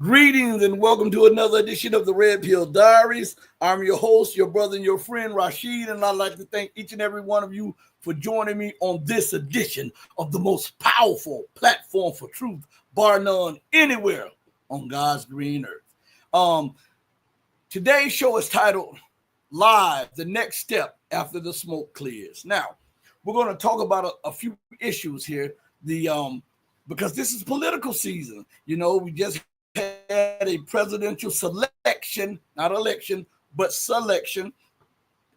Greetings and welcome to another edition of the Red Pill Diaries. I'm your host, your brother and your friend, Rashid, and I'd like to thank each and every one of you for joining me on this edition of the most powerful platform for truth, bar none, anywhere on God's green earth. Today's show is titled Live, the Next Step After the Smoke Clears. Now, we're going to talk about a few issues here, because this is political season. You know, we just had a presidential selection, not election, but selection.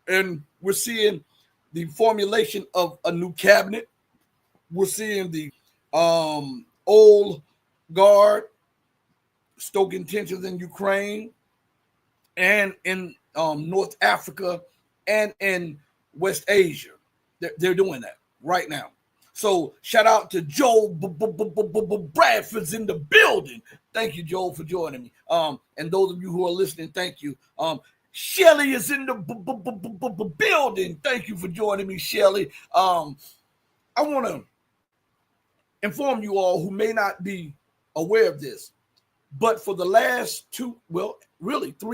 And we're seeing the formulation of a new cabinet. We're seeing the old guard stoking tensions in Ukraine and in North Africa and in West Asia. They're doing that right now. So shout out to Joel Bradford's in the building. Thank you, Joel, for joining me. And those of you who are listening, thank you. Shelly is in the building. Thank you for joining me, Shelly. I want to inform you all who may not be aware of this, but for the last 3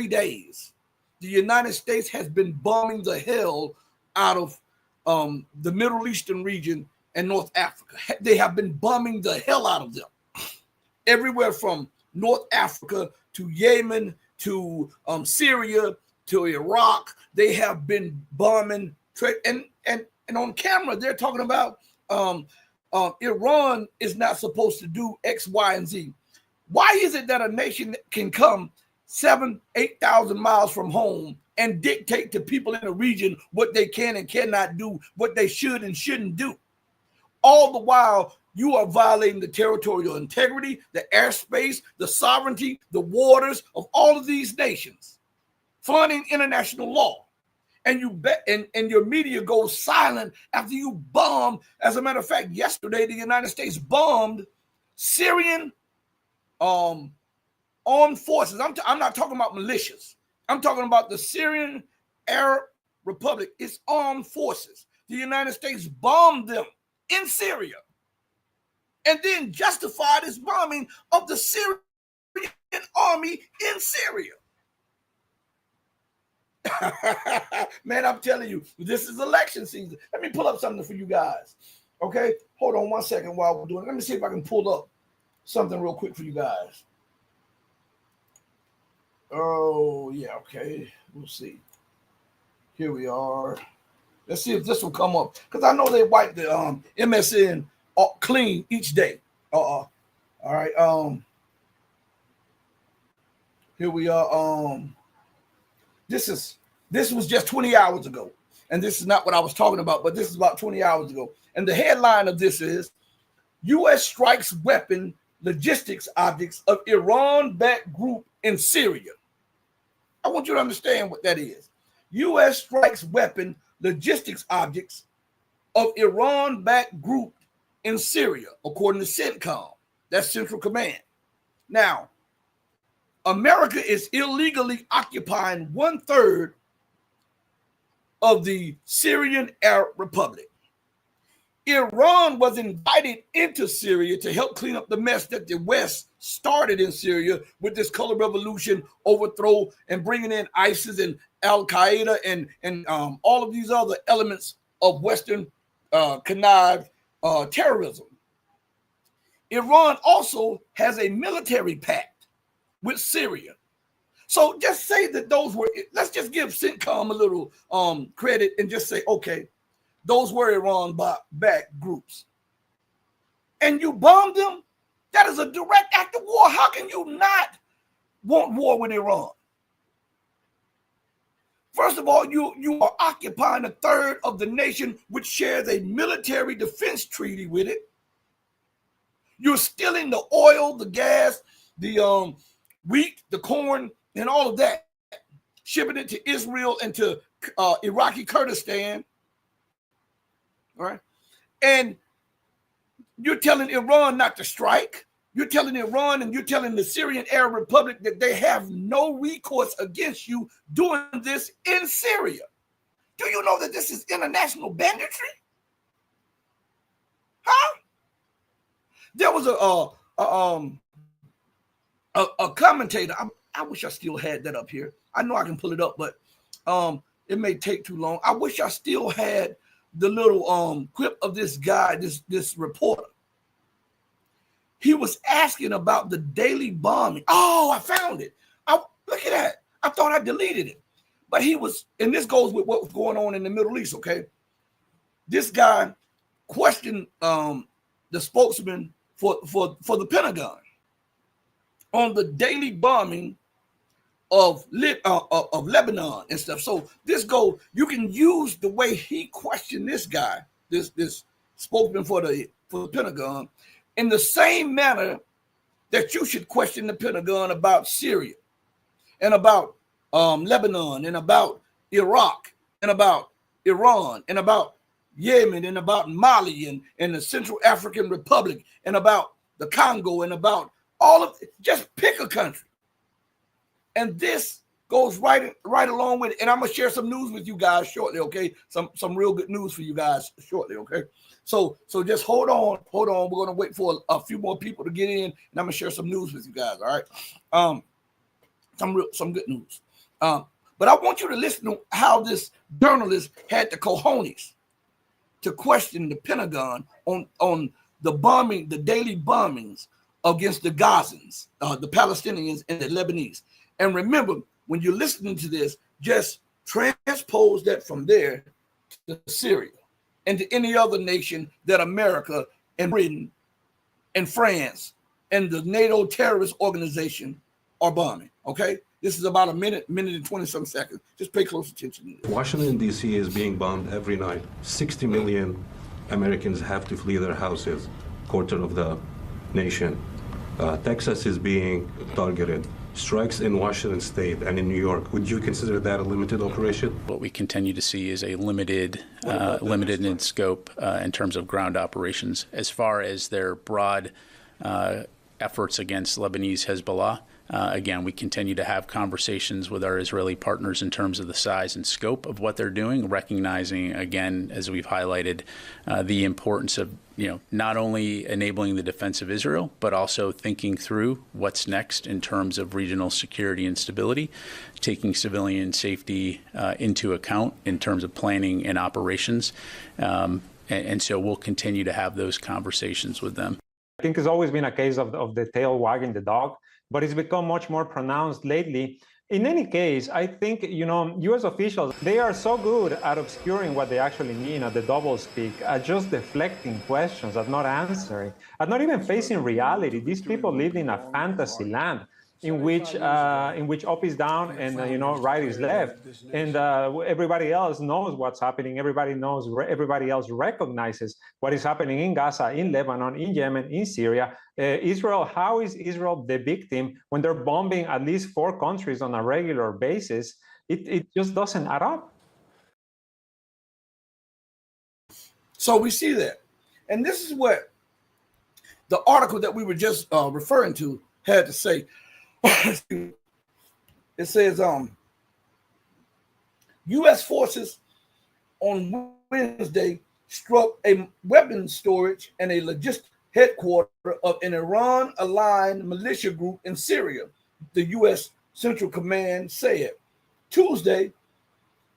days, the United States has been bombing the hell out of the Middle Eastern region and North Africa. They have been bombing the hell out of them. Everywhere from North Africa to Yemen to Syria to Iraq, they have been bombing. And on camera, they're talking about Iran is not supposed to do X, Y, and Z. Why is it that a nation can come 8,000 miles from home and dictate to people in a region what they can and cannot do, what they should and shouldn't do? All the while, you are violating the territorial integrity, the airspace, the sovereignty, the waters of all of these nations, flaunting international law. And you bet, and your media goes silent after you bomb. As a matter of fact, yesterday the United States bombed Syrian army armed forces. I'm not talking about militias. I'm talking about the Syrian Arab Republic. It's armed forces. The United States bombed them in Syria and then justified its bombing of the Syrian army in Syria. Man, I'm telling you, this is election season. Let me pull up something for you guys. Okay, hold on one second while we're doing it. Let me see if I can pull up something real quick for you guys. Oh, yeah, okay. We'll see. Here we are. Let's see if this will come up. Because I know they wipe the MSN clean each day. All right. Here we are. This was just 20 hours ago. And this is not what I was talking about, but this is about 20 hours ago. And the headline of this is U.S. strikes weapon logistics objects of Iran-backed group in Syria. I want you to understand what that is. U.S. strikes weapon logistics objects of Iran-backed group in Syria, according to CENTCOM. That's Central Command. Now, America is illegally occupying 1/3 of the Syrian Arab Republic. Iran was invited into Syria to help clean up the mess that the West started in Syria with this color revolution, overthrow, and bringing in ISIS and Al-Qaeda and all of these other elements of Western connived terrorism. Iran also has a military pact with Syria. So just say that those were, let's just give CENTCOM a little credit and just say, okay, those were Iran-backed groups. And you bombed them? That is a direct act of war. How can you not want war with Iran? First of all, you are occupying 1/3 of the nation which shares a military defense treaty with it. You're stealing the oil, the gas, the wheat, the corn, and all of that, shipping it to Israel and to Iraqi Kurdistan. All right. And you're telling Iran not to strike. You're telling Iran and you're telling the Syrian Arab Republic that they have no recourse against you doing this in Syria. Do you know that this is international banditry? Huh? There was a commentator. I wish I still had that up here. I know I can pull it up, but it may take too long. I wish I still had the little clip of this guy, this reporter. He was asking about the daily bombing. Oh, I found it. Look at that. I thought I deleted it. But he was, and this goes with what was going on in the Middle East, okay? This guy questioned the spokesman for the Pentagon on the daily bombing of Lebanon and stuff. So this you can use the way he questioned this guy, this spokesman for the Pentagon, in the same manner that you should question the Pentagon about Syria and about Lebanon and about Iraq and about Iran and about Yemen and about Mali and the Central African Republic and about the Congo and about all of it. Just pick a country. And this goes right along with it. And I'm going to share some news with you guys shortly, okay? Some real good news for you guys shortly, okay? So just hold on. We're going to wait for a few more people to get in, and I'm going to share some news with you guys, all right? Some good news. But I want you to listen to how this journalist had the cojones to question the Pentagon on the bombing, the daily bombings against the Gazans, the Palestinians, and the Lebanese. And remember, when you're listening to this, just transpose that from there to Syria and to any other nation that America and Britain and France and the NATO terrorist organization are bombing, okay? This is about a minute and 20-some seconds. Just pay close attention to this. Washington, D.C. is being bombed every night. 60 million Americans have to flee their houses, quarter of the nation. Texas is being targeted. Strikes in Washington State and in New York. Would you consider that a limited operation? What we continue to see is a limited in scope in terms of ground operations. As far as their broad efforts against Lebanese Hezbollah, Again, we continue to have conversations with our Israeli partners in terms of the size and scope of what they're doing, recognizing, again, as we've highlighted, the importance of not only enabling the defense of Israel, but also thinking through what's next in terms of regional security and stability, taking civilian safety into account in terms of planning and operations. And so we'll continue to have those conversations with them. I think it's always been a case of the tail wagging the dog, but it's become much more pronounced lately. In any case, I think, U.S. officials, they are so good at obscuring what they actually mean, at the doublespeak, at just deflecting questions, at not answering, at not even facing reality. These people live in a fantasy land in which up is down and right is left, and everybody else knows what's happening. Everybody else recognizes what is happening in Gaza, in Lebanon, in Yemen, in Syria. Israel, how is Israel the victim when they're bombing at least 4 countries on a regular basis? It just doesn't add up. So we see that, and this is what the article that we were just referring to had to say. It says U.S. forces on Wednesday struck a weapons storage and a logistics headquarters of an Iran-aligned militia group in Syria, the U.S. Central Command said. Tuesday,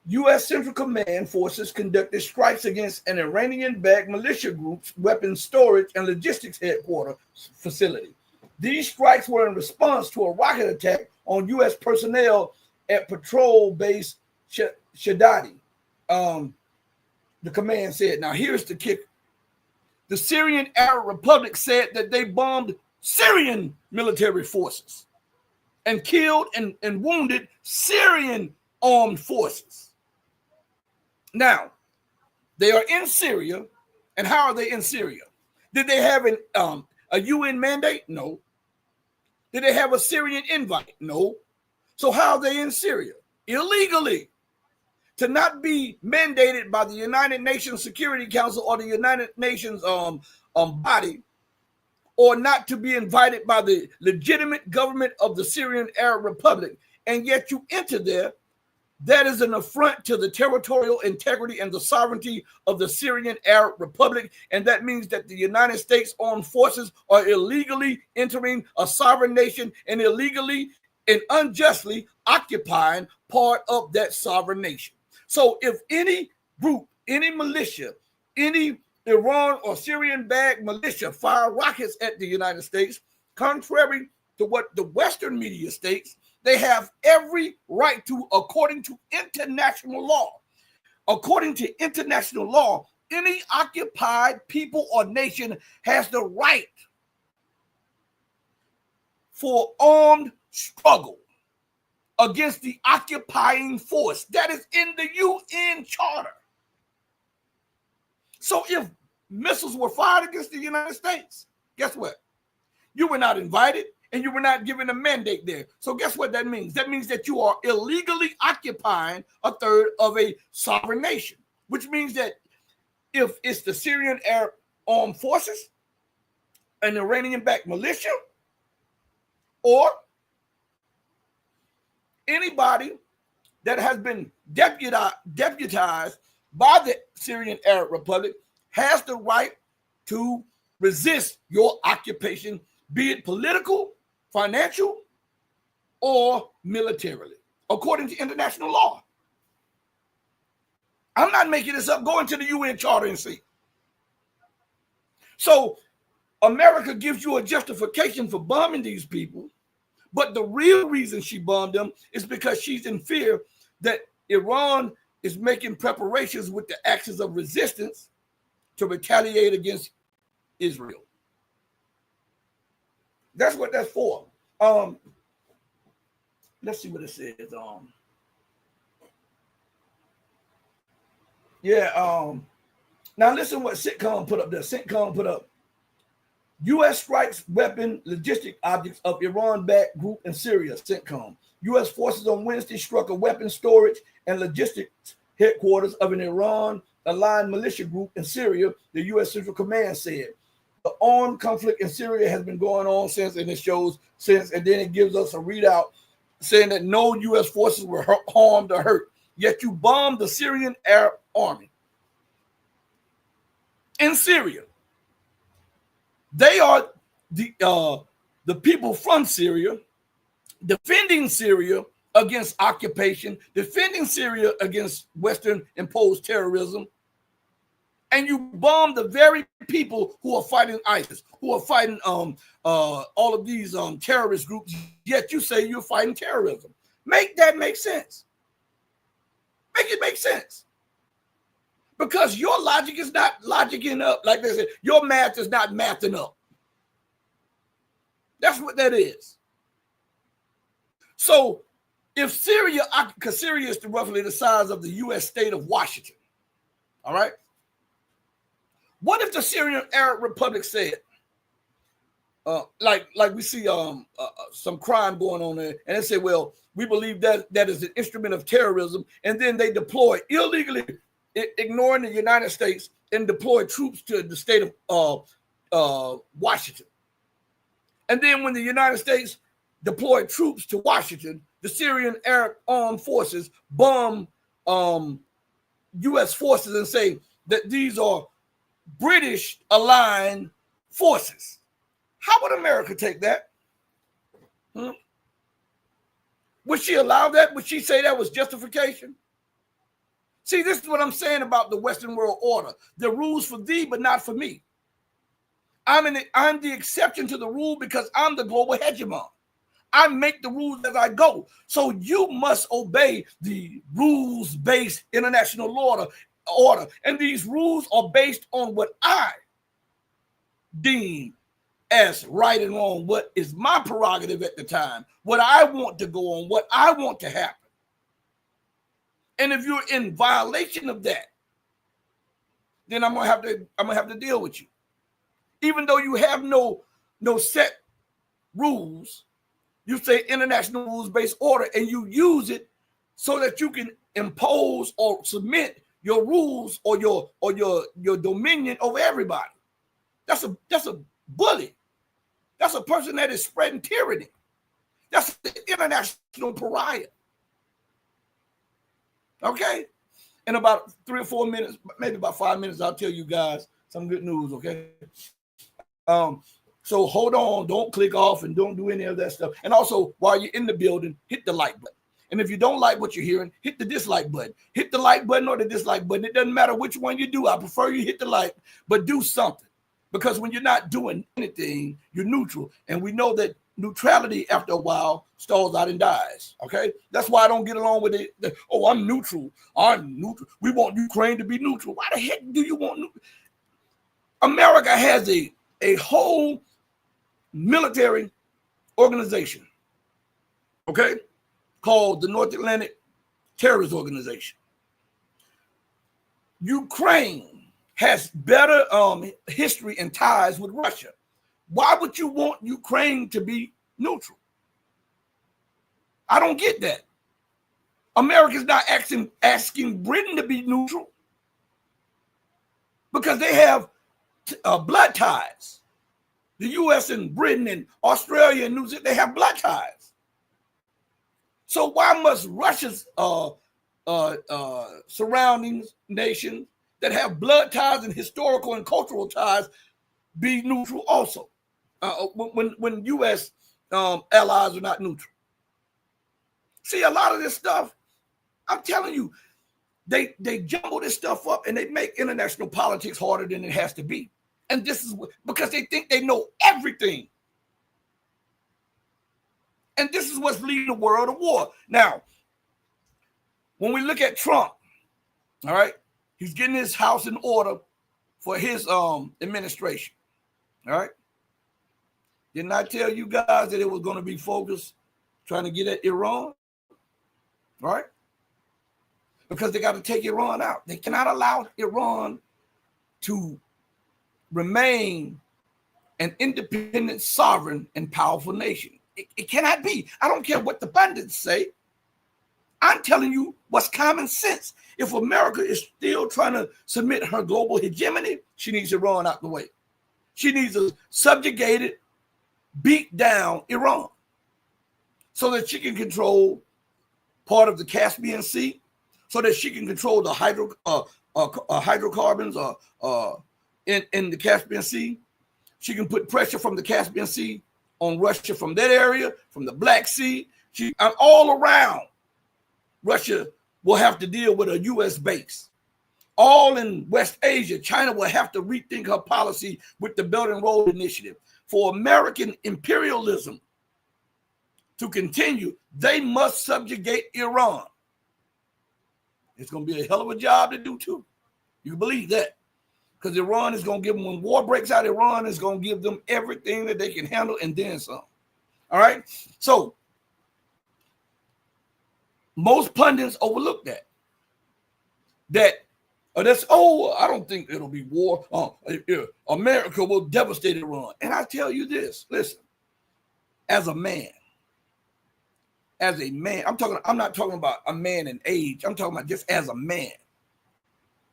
U.S. Central Command forces conducted strikes against an Iranian-backed militia group's weapons storage and logistics headquarters facility. These strikes were in response to a rocket attack on U.S. personnel at patrol base Shadadi. The command said. Now, here's the kicker. The Syrian Arab Republic said that they bombed Syrian military forces and killed and wounded Syrian armed forces. Now, they are in Syria. And how are they in Syria? Did they have a UN mandate? No. Did they have a Syrian invite? No. So how are they in Syria? Illegally. To not be mandated by the United Nations Security Council or the United Nations body, or not to be invited by the legitimate government of the Syrian Arab Republic, and yet you enter there. That is an affront to the territorial integrity and the sovereignty of the Syrian Arab Republic. And that means that the United States armed forces are illegally entering a sovereign nation and illegally and unjustly occupying part of that sovereign nation. So if any group, any militia, any Iran or Syrian-backed militia fire rockets at the United States, contrary to what the Western media states, they have every right to, according to international law. According to international law, any occupied people or nation has the right for armed struggle against the occupying force. That is in the UN Charter. So if missiles were fired against the United States, guess what? You were not invited. And you were not given a mandate there. So guess what that means? That means that you are illegally occupying a third of a sovereign nation, which means that if it's the Syrian Arab armed forces, an Iranian-backed militia, or anybody that has been deputized by the Syrian Arab Republic has the right to resist your occupation, be it political, financial, or militarily, according to international law. I'm not making this up. Go into the UN Charter and see. So America gives you a justification for bombing these people, but the real reason she bombed them is because she's in fear that Iran is making preparations with the actions of resistance to retaliate against Israel. That's what that's for. Let's see what it says. Now listen what Sitcom put up there. Sitcom put up. U.S. strikes weapon logistic objects of Iran-backed group in Syria. Sitcom. U.S. forces on Wednesday struck a weapon storage and logistics headquarters of an Iran-aligned militia group in Syria, the U.S. Central Command said. the armed conflict in Syria has been going on since, and it shows since, and then it gives us a readout saying that no U.S. forces were harmed or hurt. Yet you bombed the Syrian Arab army in Syria. They are the people from Syria defending Syria against occupation, defending Syria against Western imposed terrorism. And you bomb the very people who are fighting ISIS, who are fighting all of these terrorist groups, yet you say you're fighting terrorism. Make that make sense. Make it make sense. Because your logic is not logicking up. Like they said, your math is not mathing up. That's what that is. So if Syria, because Syria is roughly the size of the U.S. state of Washington, all right? What if the Syrian Arab Republic said, like we see some crime going on there, and they say, well, we believe that is an instrument of terrorism, and then they deploy illegally, ignoring the United States, and deploy troops to the state of Washington. And then when the United States deployed troops to Washington, the Syrian Arab armed forces bomb U.S. forces and say that these are British aligned forces. How would America take that? Would she allow that? Would she say that was justification? See, this is what I'm saying about the Western world order. The rules for thee, but not for me. I'm the exception to the rule because I'm the global hegemon. I make the rules as I go. So you must obey the rules-based international order. And these rules are based on what I deem as right and wrong, what is my prerogative at the time, what I want to go on, what I want to happen. And if you're in violation of that, then I'm gonna have to deal with you. Even though you have no set rules, you say international rules-based order, and you use it so that you can impose or submit your rules or your dominion over everybody. That's a bully. That's a person that is spreading tyranny. That's the international pariah. Okay? In about 3 or 4 minutes, maybe about 5 minutes, I'll tell you guys some good news, okay? So hold on, don't click off and don't do any of that stuff. And also, while you're in the building, hit the like button. And if you don't like what you're hearing, hit the dislike button. Hit the like button or the dislike button. It doesn't matter which one you do. I prefer you hit the like, but do something. Because when you're not doing anything, you're neutral. And we know that neutrality, after a while, stalls out and dies. Okay? That's why I don't get along with it. Oh, I'm neutral. I'm neutral. We want Ukraine to be neutral. Why the heck do you want neutral? America has a whole military organization, okay, called the North Atlantic Terrorist Organization. Ukraine has better history and ties with Russia. Why would you want Ukraine to be neutral? I don't get that. America's not asking Britain to be neutral because they have blood ties. The U.S. and Britain and Australia and New Zealand, they have blood ties. So why must Russia's surrounding nations that have blood ties and historical and cultural ties be neutral also? When U.S. allies are not neutral. See, a lot of this stuff, I'm telling you, they jumble this stuff up and they make international politics harder than it has to be. And this is because they think they know everything. And this is what's leading the world to war. Now, when we look at Trump, all right, he's getting his house in order for his administration. All right. Didn't I tell you guys that it was going to be focused trying to get at Iran? All right. Because they got to take Iran out. They cannot allow Iran to remain an independent, sovereign, and powerful nation. It cannot be. I don't care what the pundits say. I'm telling you what's common sense. If America is still trying to submit her global hegemony, she needs Iran out the way. She needs to subjugate, beat down Iran so that she can control part of the Caspian Sea, so that she can control the hydrocarbons in the Caspian Sea. She can put pressure from the Caspian Sea on Russia from that area, from the Black Sea. All around, Russia will have to deal with a U.S. base. All in West Asia, China will have to rethink her policy with the Belt and Road Initiative. For American imperialism to continue, they must subjugate Iran. It's going to be a hell of a job to do, too. You can believe that. Because Iran is going to give them, when war breaks out, Iran is going to give them everything that they can handle and then some. All right? So, most pundits overlook that. I don't think it'll be war. America will devastate Iran. And I tell you this, listen, as a man, I'm not talking about a man in age. I'm talking about just as a man.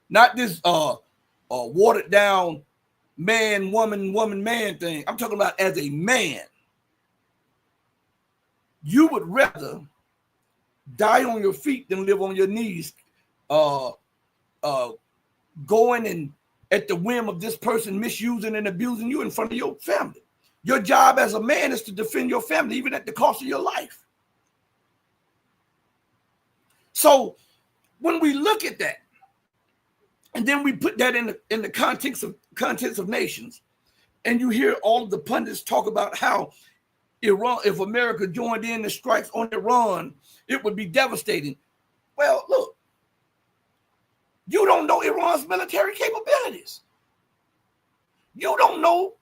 Not this watered down man, woman, man thing. I'm talking about as a man. You would rather die on your feet than live on your knees, going and at the whim of this person misusing and abusing you in front of your family. Your job as a man is to defend your family, even at the cost of your life. So when we look at that, and then we put that in the context of nations, and you hear all of the pundits talk about how Iran, if America joined in the strikes on Iran, it would be devastating. Well, look, you don't know Iran's military capabilities. You don't know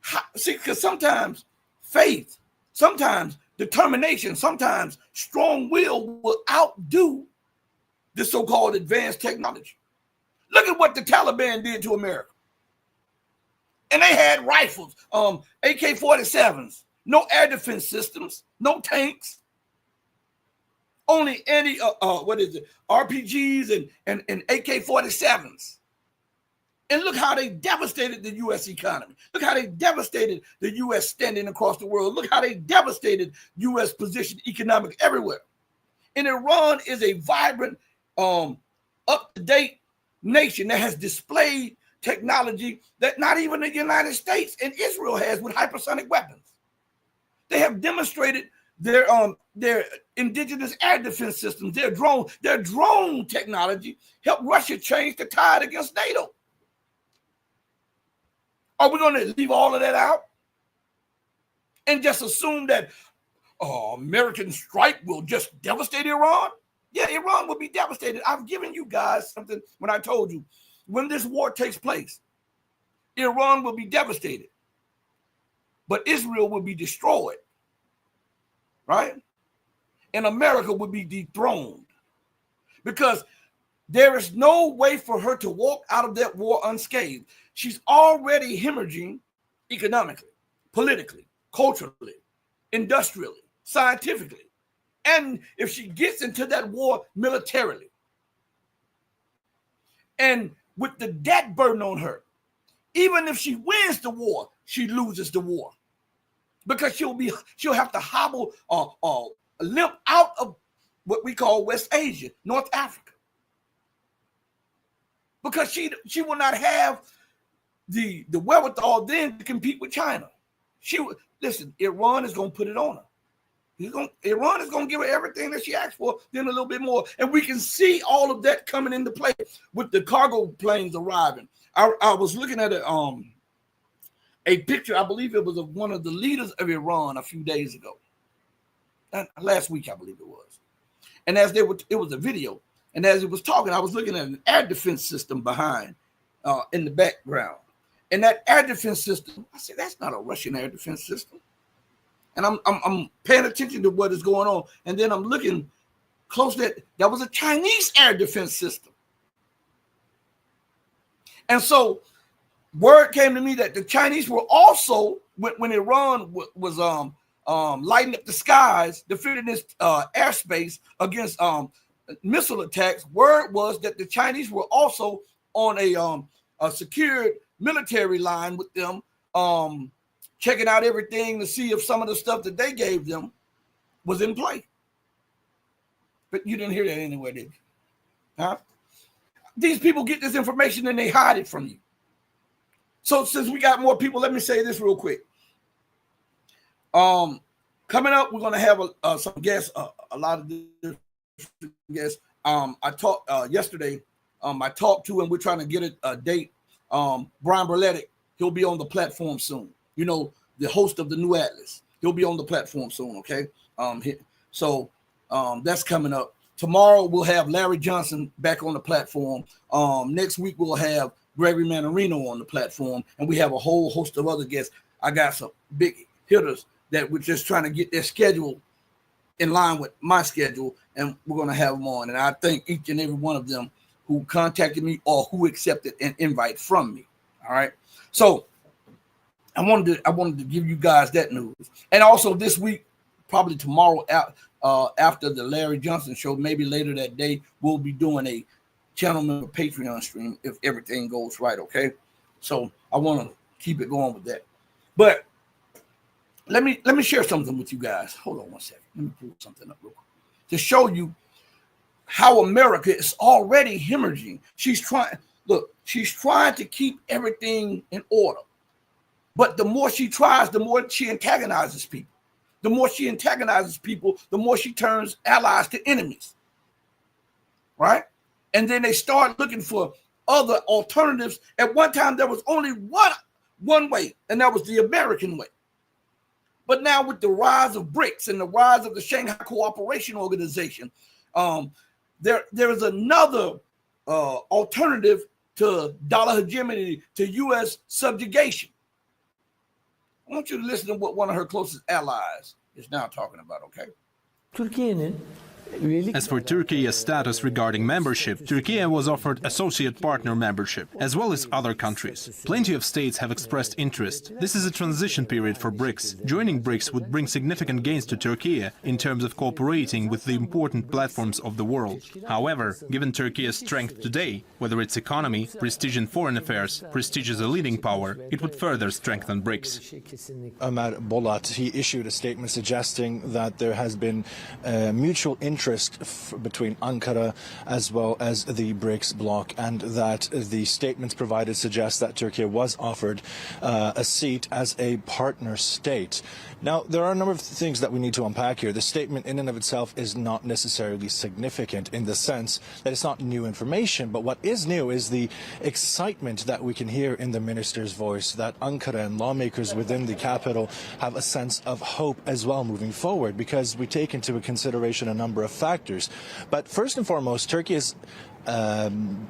how, because sometimes faith, sometimes determination, sometimes strong will outdo the so-called advanced technology. Look at what the Taliban did to America. And they had rifles, AK-47s, no air defense systems, no tanks, only RPGs and AK-47s. And look how they devastated the U.S. economy. Look how they devastated the U.S. standing across the world. Look how they devastated U.S. position economic everywhere. And Iran is a vibrant, up-to-date nation that has displayed technology that not even the United States and Israel has with hypersonic weapons. They have demonstrated their indigenous air defense systems, their drone technology helped Russia change the tide against NATO. Are we going to leave all of that out and just assume that American strike will just devastate Iran? Yeah, Iran will be devastated. I've given you guys something when I told you, when this war takes place, Iran will be devastated, but Israel will be destroyed, right? And America will be dethroned, because there is no way for her to walk out of that war unscathed. She's already hemorrhaging economically, politically, culturally, industrially, scientifically. And if she gets into that war militarily, and with the debt burden on her, even if she wins the war, she loses the war, because she'll have to hobble or limp out of what we call West Asia, North Africa, because she will not have the wherewithal then to compete with China. Listen, Iran is going to put it on her. Iran is going to give her everything that she asked for, then a little bit more. And we can see all of that coming into play with the cargo planes arriving. I was looking at a picture, I believe it was of one of the leaders of Iran a few days ago. Last week, I believe it was. And it was a video. And as it was talking, I was looking at an air defense system behind in the background. And that air defense system, I said, that's not a Russian air defense system. And I'm paying attention to what is going on. And then I'm looking closely at, that was a Chinese air defense system. And so word came to me that the Chinese were also, when Iran was lighting up the skies, defending its airspace against missile attacks, word was that the Chinese were also on a secured military line with them, checking out everything to see if some of the stuff that they gave them was in play. But you didn't hear that anyway, did you? Huh? These people get this information and they hide it from you. So since we got more people, let me say this real quick. Coming up, we're going to have some guests, a lot of different guests. I talked yesterday. I talked to, and we're trying to get a date. Brian Berletic, he'll be on the platform soon. You know, the host of the New Atlas. He'll be on the platform soon, okay? So that's coming up. Tomorrow, we'll have Larry Johnson back on the platform. Next week, we'll have Gregory Manarino on the platform, and we have a whole host of other guests. I got some big hitters that we're just trying to get their schedule in line with my schedule, and we're going to have them on. And I thank each and every one of them who contacted me or who accepted an invite from me. All right. So I wanted to give you guys that news. And also this week, probably tomorrow after the Larry Johnson show, maybe later that day, we'll be doing a channel member Patreon stream if everything goes right. Okay. So I want to keep it going with that. But let me share something with you guys. Hold on one second. Let me pull something up real quick to show you how America is already hemorrhaging. She's trying to keep everything in order. But the more she tries, the more she antagonizes people. The more she antagonizes people, the more she turns allies to enemies. Right? And then they start looking for other alternatives. At one time, there was only one way, and that was the American way. But now with the rise of BRICS and the rise of the Shanghai Cooperation Organization, there is another alternative to dollar hegemony, to U.S. subjugation. I want you to listen to what one of her closest allies is now talking about, okay? As for Turkey's status regarding membership, Turkey was offered associate partner membership, as well as other countries. Plenty of states have expressed interest. This is a transition period for BRICS. Joining BRICS would bring significant gains to Turkey in terms of cooperating with the important platforms of the world. However, given Turkey's strength today, whether it's economy, prestige in foreign affairs, prestige as a leading power, it would further strengthen BRICS. Ahmet Bolat, he issued a statement suggesting that there has been mutual interest between Ankara as well as the BRICS bloc, and that the statements provided suggest that Turkey was offered a seat as a partner state. Now, there are a number of things that we need to unpack here. The statement in and of itself is not necessarily significant in the sense that it's not new information, but what is new is the excitement that we can hear in the minister's voice, that Ankara and lawmakers within the capital have a sense of hope as well moving forward, because we take into consideration a number of factors. But first and foremost, Turkey's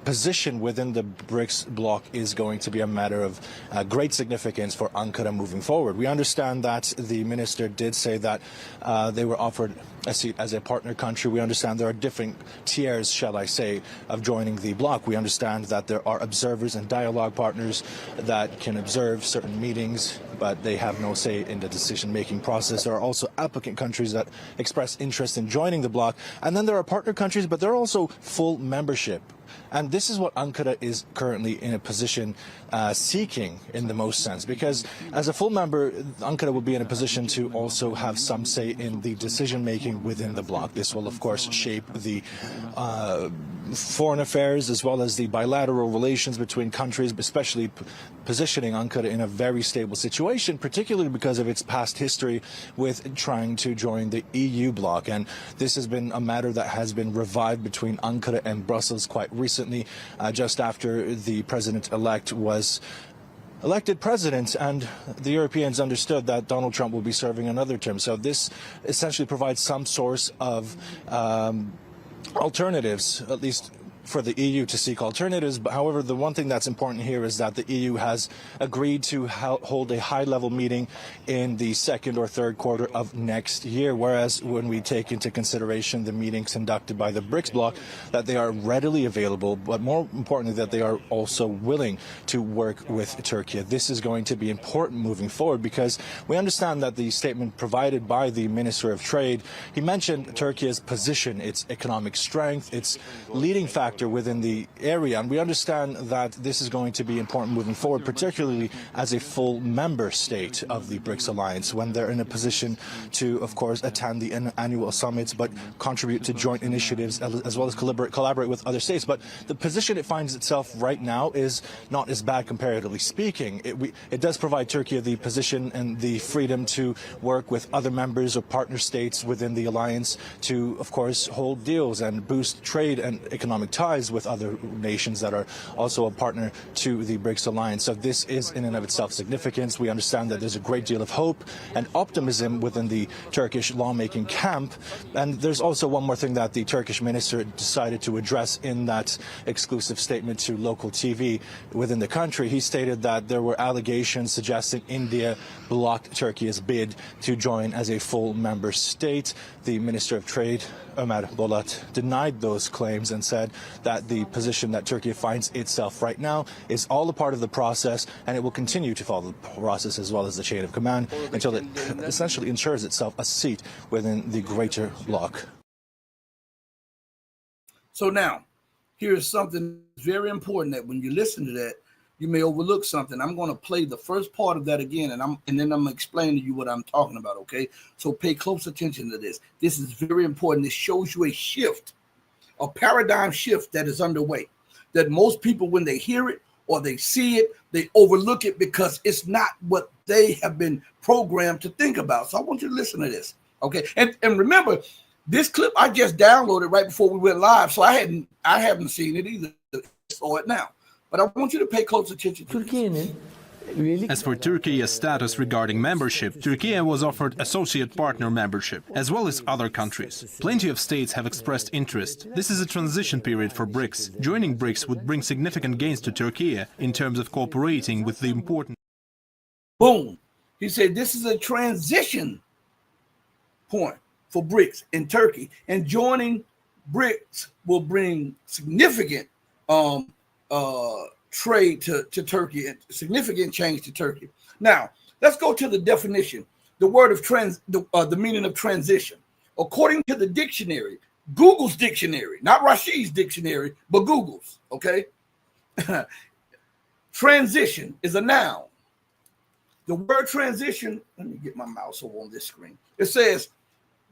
position within the BRICS bloc is going to be a matter of great significance for Ankara moving forward. We understand that the minister did say that they were offered a seat as a partner country. We understand there are different tiers, shall I say, of joining the bloc. We understand that there are observers and dialogue partners that can observe certain meetings, but they have no say in the decision-making process. There are also applicant countries that express interest in joining the bloc. And then there are partner countries, but there are also full membership. And this is what Ankara is currently in a position seeking in the most sense, because as a full member, Ankara will be in a position to also have some say in the decision-making within the bloc. This will, of course, shape the foreign affairs as well as the bilateral relations between countries, especially positioning Ankara in a very stable situation, particularly because of its past history with trying to join the EU bloc. And this has been a matter that has been revived between Ankara and Brussels quite recently, just after the president-elect was elected president, and the Europeans understood that Donald Trump will be serving another term. So this essentially provides some source of alternatives, at least for the EU to seek alternatives. But however, the one thing that's important here is that the EU has agreed to hold a high-level meeting in the second or third quarter of next year, whereas when we take into consideration the meetings conducted by the BRICS bloc, that they are readily available, but more importantly, that they are also willing to work with Turkey. This is going to be important moving forward, because we understand that the statement provided by the Minister of Trade, he mentioned Turkey's position, its economic strength, its leading factor factor within the area. And we understand that this is going to be important moving forward, particularly as a full member state of the BRICS alliance, when they're in a position to, of course, attend the annual summits, but contribute to joint initiatives as well as collaborate with other states. But the position it finds itself right now is not as bad comparatively speaking. It does provide Turkey the position and the freedom to work with other members or partner states within the alliance to, of course, hold deals and boost trade and economic ties with other nations that are also a partner to the BRICS alliance. So this is in and of itself significant. We understand that there's a great deal of hope and optimism within the Turkish lawmaking camp. And there's also one more thing that the Turkish minister decided to address in that exclusive statement to local TV within the country. He stated that there were allegations suggesting India blocked Turkey's bid to join as a full member state. The Minister of Trade, Ömer Bolat, denied those claims and said that the position that Turkey finds itself right now is all a part of the process, and it will continue to follow the process as well as the chain of command until it essentially ensures itself a seat within the greater bloc. So now, here's something very important that when you listen to that, you may overlook something. I'm going to play the first part of that again, and then I'm going to explain to you what I'm talking about, okay? So pay close attention to this. This is very important. This shows you a shift, a paradigm shift that is underway, that most people, when they hear it or they see it, they overlook it because it's not what they have been programmed to think about. So I want you to listen to this, okay? And remember, this clip I just downloaded right before we went live, so I haven't seen it either. I saw it now. But I want you to pay close attention to this. As for Turkey's status regarding membership, Turkey was offered associate partner membership, as well as other countries. Plenty of states have expressed interest. This is a transition period for BRICS. Joining BRICS would bring significant gains to Turkey in terms of cooperating with the important... Boom. He said this is a transition point for BRICS in Turkey, and joining BRICS will bring significant trade to Turkey and significant change to Turkey. Now, let's go to the definition. The word of the meaning of transition. According to the dictionary, Google's dictionary, not Rashid's dictionary, but Google's, okay? Transition is a noun. The word transition, let me get my mouse over on this screen. It says,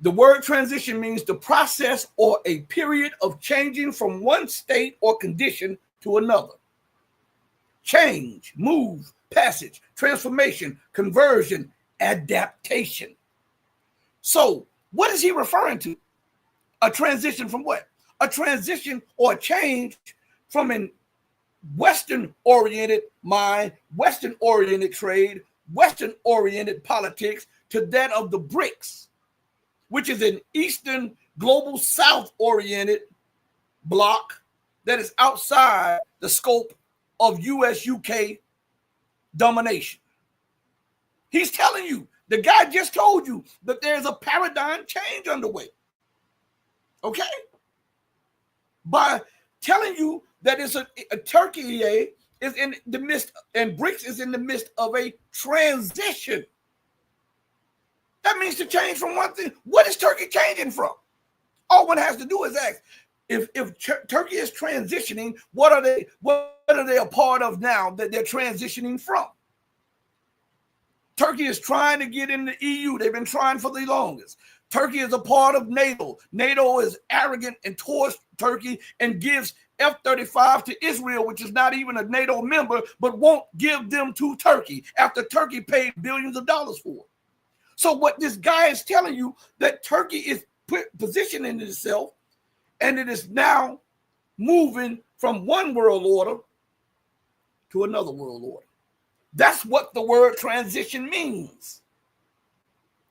the word transition means the process or a period of changing from one state or condition to another. Change, move, passage, transformation, conversion, adaptation. So what is he referring to? A transition from what? A transition or a change from an Western-oriented mind, Western-oriented trade, Western-oriented politics to that of the BRICS, which is an Eastern global South-oriented bloc that is outside the scope of US-UK domination. He's telling you, the guy just told you that there's a paradigm change underway. Okay? By telling you that it's a Turkey is in the midst, and BRICS is in the midst of a transition. That means to change from one thing. What is Turkey changing from? All one has to do is ask, if Turkey is transitioning, what are they a part of now that they're transitioning from? Turkey is trying to get in the EU. They've been trying for the longest. Turkey is a part of NATO. NATO is arrogant and towards Turkey and gives F-35 to Israel, which is not even a NATO member, but won't give them to Turkey after Turkey paid billions of dollars for it. So what this guy is telling you, that Turkey is positioning itself, and it is now moving from one world order to another world order. That's what the word transition means.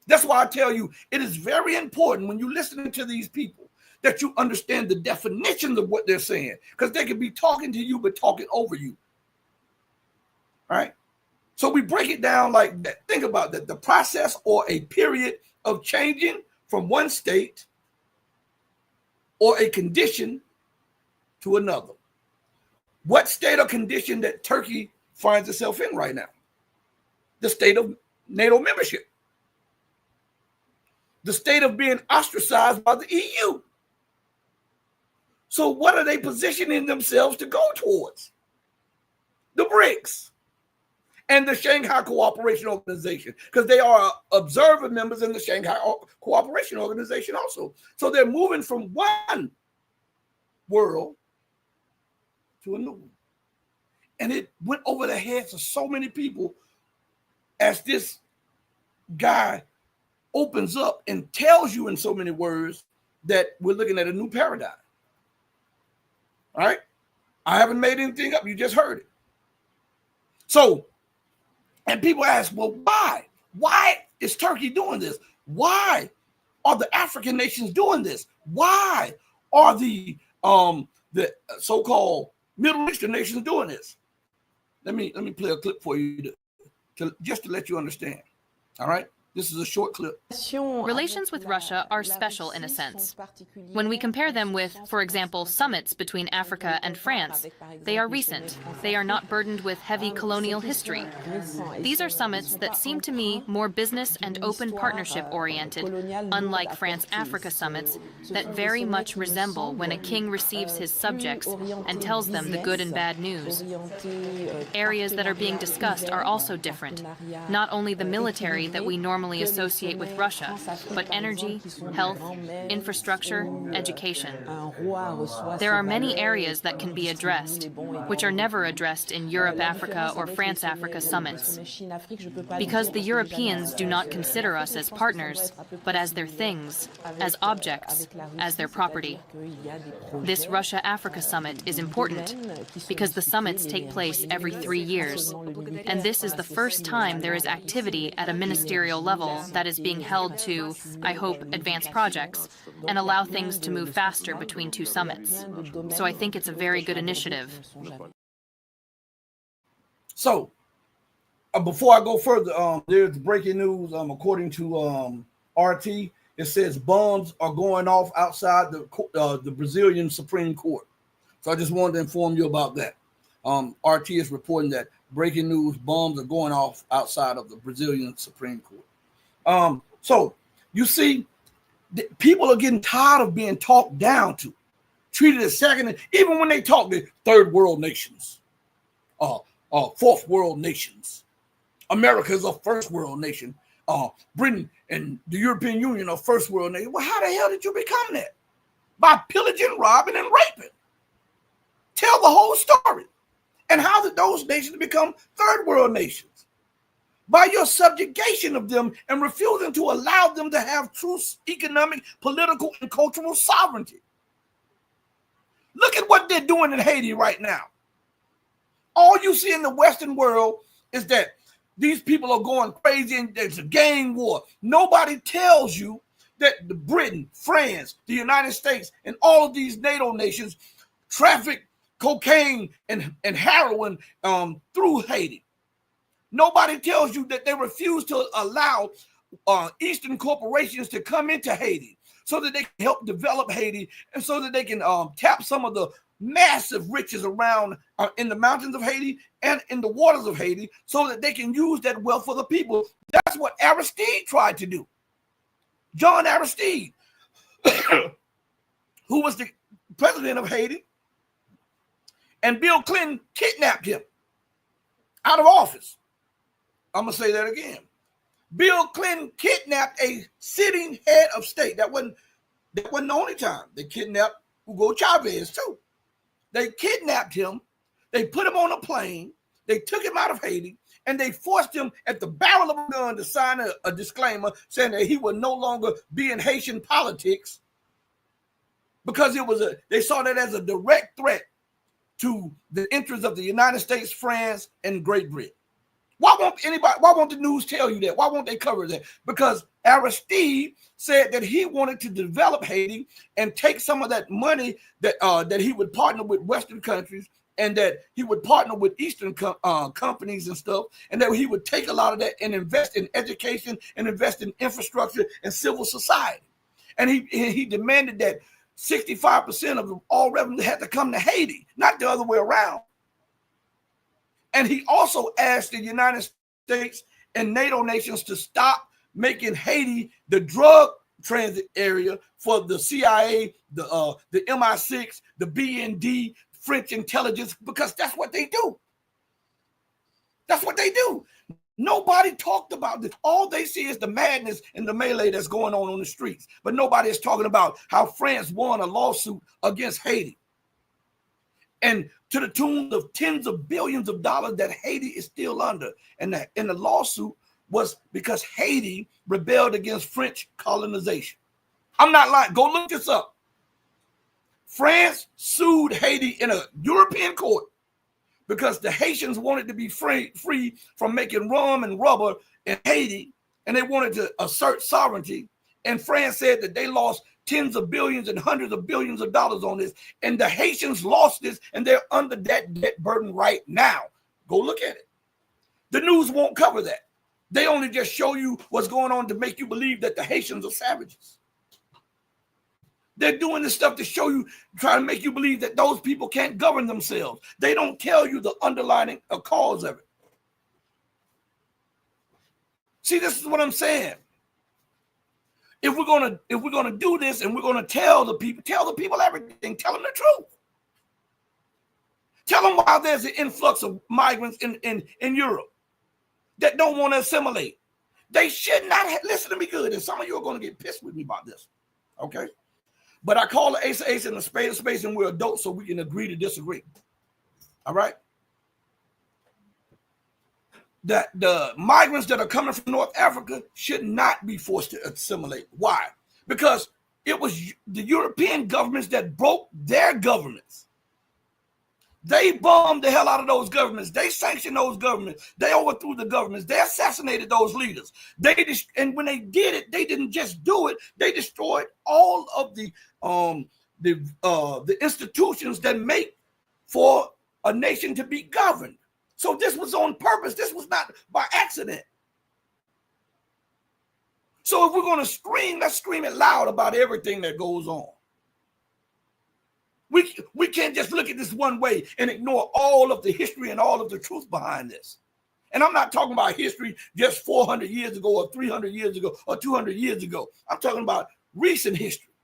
That's why I tell you, it is very important when you're listening to these people that you understand the definitions of what they're saying, because they could be talking to you but talking over you. All right? So we break it down like that. Think about that. The process or a period of changing from one state or a condition to another. What state or condition that Turkey finds itself in right now? The state of NATO membership. The state of being ostracized by the EU. So what are they positioning themselves to go towards? The BRICS and the Shanghai Cooperation Organization, because they are observer members in the Shanghai Cooperation Organization also. So they're moving from one world to a new one. And it went over the heads of so many people as this guy opens up and tells you in so many words that we're looking at a new paradigm. All right? I haven't made anything up. You just heard it. So, and people ask, well, why? Why is Turkey doing this? Why are the African nations doing this? Why are the so-called Middle Eastern nations doing this? Let me play a clip for you just to let you understand. All right? This is a short clip. Relations with Russia are special in a sense. When we compare them with, for example, summits between Africa and France, they are recent. They are not burdened with heavy colonial history. These are summits that seem to me more business and open partnership oriented, unlike France-Africa summits that very much resemble when a king receives his subjects and tells them the good and bad news. Areas that are being discussed are also different. Not only the military that we normally associate with Russia, but energy, health, infrastructure, education. There are many areas that can be addressed, which are never addressed in Europe-Africa or France-Africa summits. Because the Europeans do not consider us as partners, but as their things, as objects, as their property. This Russia-Africa summit is important because the summits take place every 3 years, and this is the first time there is activity at a ministerial level that is being held to, I hope, advance projects and allow things to move faster between two summits. So I think it's a very good initiative. So, before I go further, there's breaking news. According to RT, it says bombs are going off outside the Brazilian Supreme Court. So I just wanted to inform you about that. RT is reporting that breaking news, bombs are going off outside of the Brazilian Supreme Court. So you see, people are getting tired of being talked down to, treated as second, even when they talk to third world nations, fourth world nations. America is a first world nation. Britain and the European Union are first world nation. Well, how the hell did you become that? By pillaging, robbing, and raping. Tell the whole story. And how did those nations become third world nations? By your subjugation of them and refusing to allow them to have true economic, political, and cultural sovereignty. Look at what they're doing in Haiti right now. All you see in the Western world is that these people are going crazy and there's a gang war. Nobody tells you that Britain, France, the United States, and all of these NATO nations traffic cocaine and heroin through Haiti. Nobody tells you that they refuse to allow Eastern corporations to come into Haiti so that they can help develop Haiti and so that they can tap some of the massive riches around in the mountains of Haiti and in the waters of Haiti so that they can use that wealth for the people. That's what Aristide tried to do. John Aristide, who was the president of Haiti, and Bill Clinton kidnapped him out of office. I'm going to say that again. Bill Clinton kidnapped a sitting head of state. That wasn't the only time. They kidnapped Hugo Chavez too. They kidnapped him. They put him on a plane. They took him out of Haiti, and they forced him at the barrel of a gun to sign a disclaimer saying that he would no longer be in Haitian politics because they saw that as a direct threat to the interests of the United States, France, and Great Britain. Why won't the news tell you that? Why won't they cover that? Because Aristide said that he wanted to develop Haiti and take some of that money that he would partner with Western countries and that he would partner with Eastern companies and stuff, and that he would take a lot of that and invest in education and invest in infrastructure and civil society. And he demanded that 65% of all revenue had to come to Haiti, not the other way around. And he also asked the United States and NATO nations to stop making Haiti the drug transit area for the CIA, the MI6, the BND, French intelligence, because that's what they do. That's what they do. Nobody talked about this. All they see is the madness and the melee that's going on the streets. But nobody is talking about how France won a lawsuit against Haiti. And to the tune of tens of billions of dollars that Haiti is still under. And the lawsuit was because Haiti rebelled against French colonization. I'm not lying. Go look this up. France sued Haiti in a European court because the Haitians wanted to be free from making rum and rubber in Haiti, and they wanted to assert sovereignty. And France said that they lost tens of billions and hundreds of billions of dollars on this, and the Haitians lost this, and they're under that debt burden right now. Go look at it. The news won't cover that. They only just show you what's going on to make you believe that the Haitians are savages. They're doing this stuff to show you, trying to make you believe that those people can't govern themselves. They don't tell you the underlying cause of it. See, this is what I'm saying. If we're gonna do this and we're gonna tell the people everything, tell them the truth. Tell them why there's an influx of migrants in Europe that don't want to assimilate. They should not listen to me good, and some of you are going to get pissed with me about this. Okay? But I call the ace and the space, and we're adults, so we can agree to disagree. All right? That the migrants that are coming from North Africa should not be forced to assimilate. Why? Because it was the European governments that broke their governments. They bombed the hell out of those governments. They sanctioned those governments. They overthrew the governments. They assassinated those leaders. And when they did it, they didn't just do it. They destroyed all of the institutions that make for a nation to be governed. So this was on purpose. This was not by accident. So if we're going to scream, let's scream it loud about everything that goes on. We can't just look at this one way and ignore all of the history and all of the truth behind this. And I'm not talking about history just 400 years ago or 300 years ago or 200 years ago. I'm talking about recent history.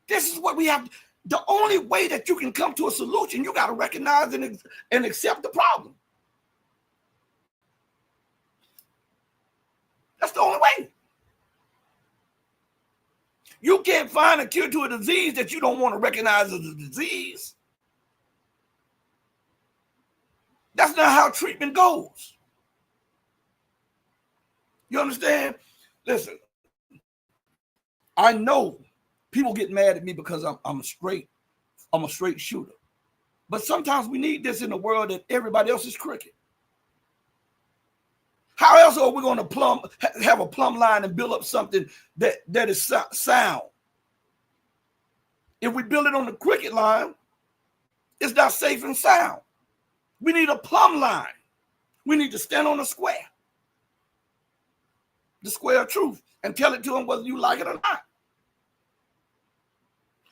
This is what we have. The only way that you can come to a solution, you got to recognize and accept the problem. That's the only way. You can't find a cure to a disease that you don't want to recognize as a disease. That's not how treatment goes. You understand? Listen, I know people get mad at me because I'm a straight shooter. But sometimes we need this in a world that everybody else is crooked. How else are we going to have a plumb line and build up something that is sound? If we build it on the crooked line, it's not safe and sound. We need a plumb line. We need to stand on the square of truth, and tell it to them whether you like it or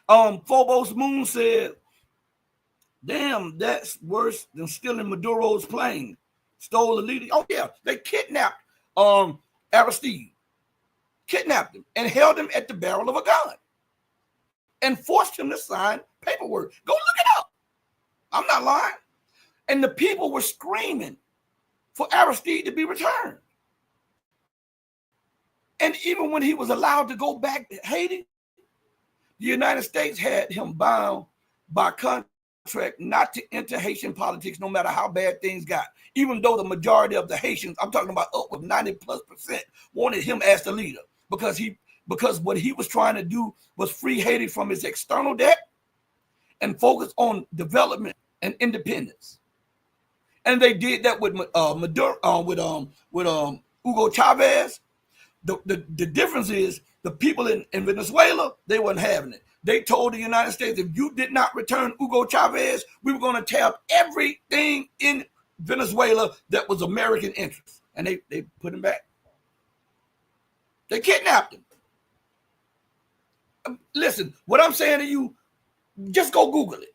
not. Phobos Moon said, damn, that's worse than stealing Maduro's plane. Stole the leader. Oh, yeah, they kidnapped Aristide. Kidnapped him and held him at the barrel of a gun and forced him to sign paperwork. Go look it up. I'm not lying. And the people were screaming for Aristide to be returned. And even when he was allowed to go back to Haiti, the United States had him bound by contract not to enter Haitian politics, no matter how bad things got. Even though the majority of the Haitians, I'm talking about upward 90+%, wanted him as the leader, because what he was trying to do was free Haiti from its external debt and focus on development and independence. And they did that with Hugo Chavez. The difference is the people in Venezuela, they weren't having it. They told the United States, if you did not return Hugo Chavez, we were going to tear up everything in Venezuela that was American interest. And they put him back. They kidnapped him. Listen, what I'm saying to you, just go Google it.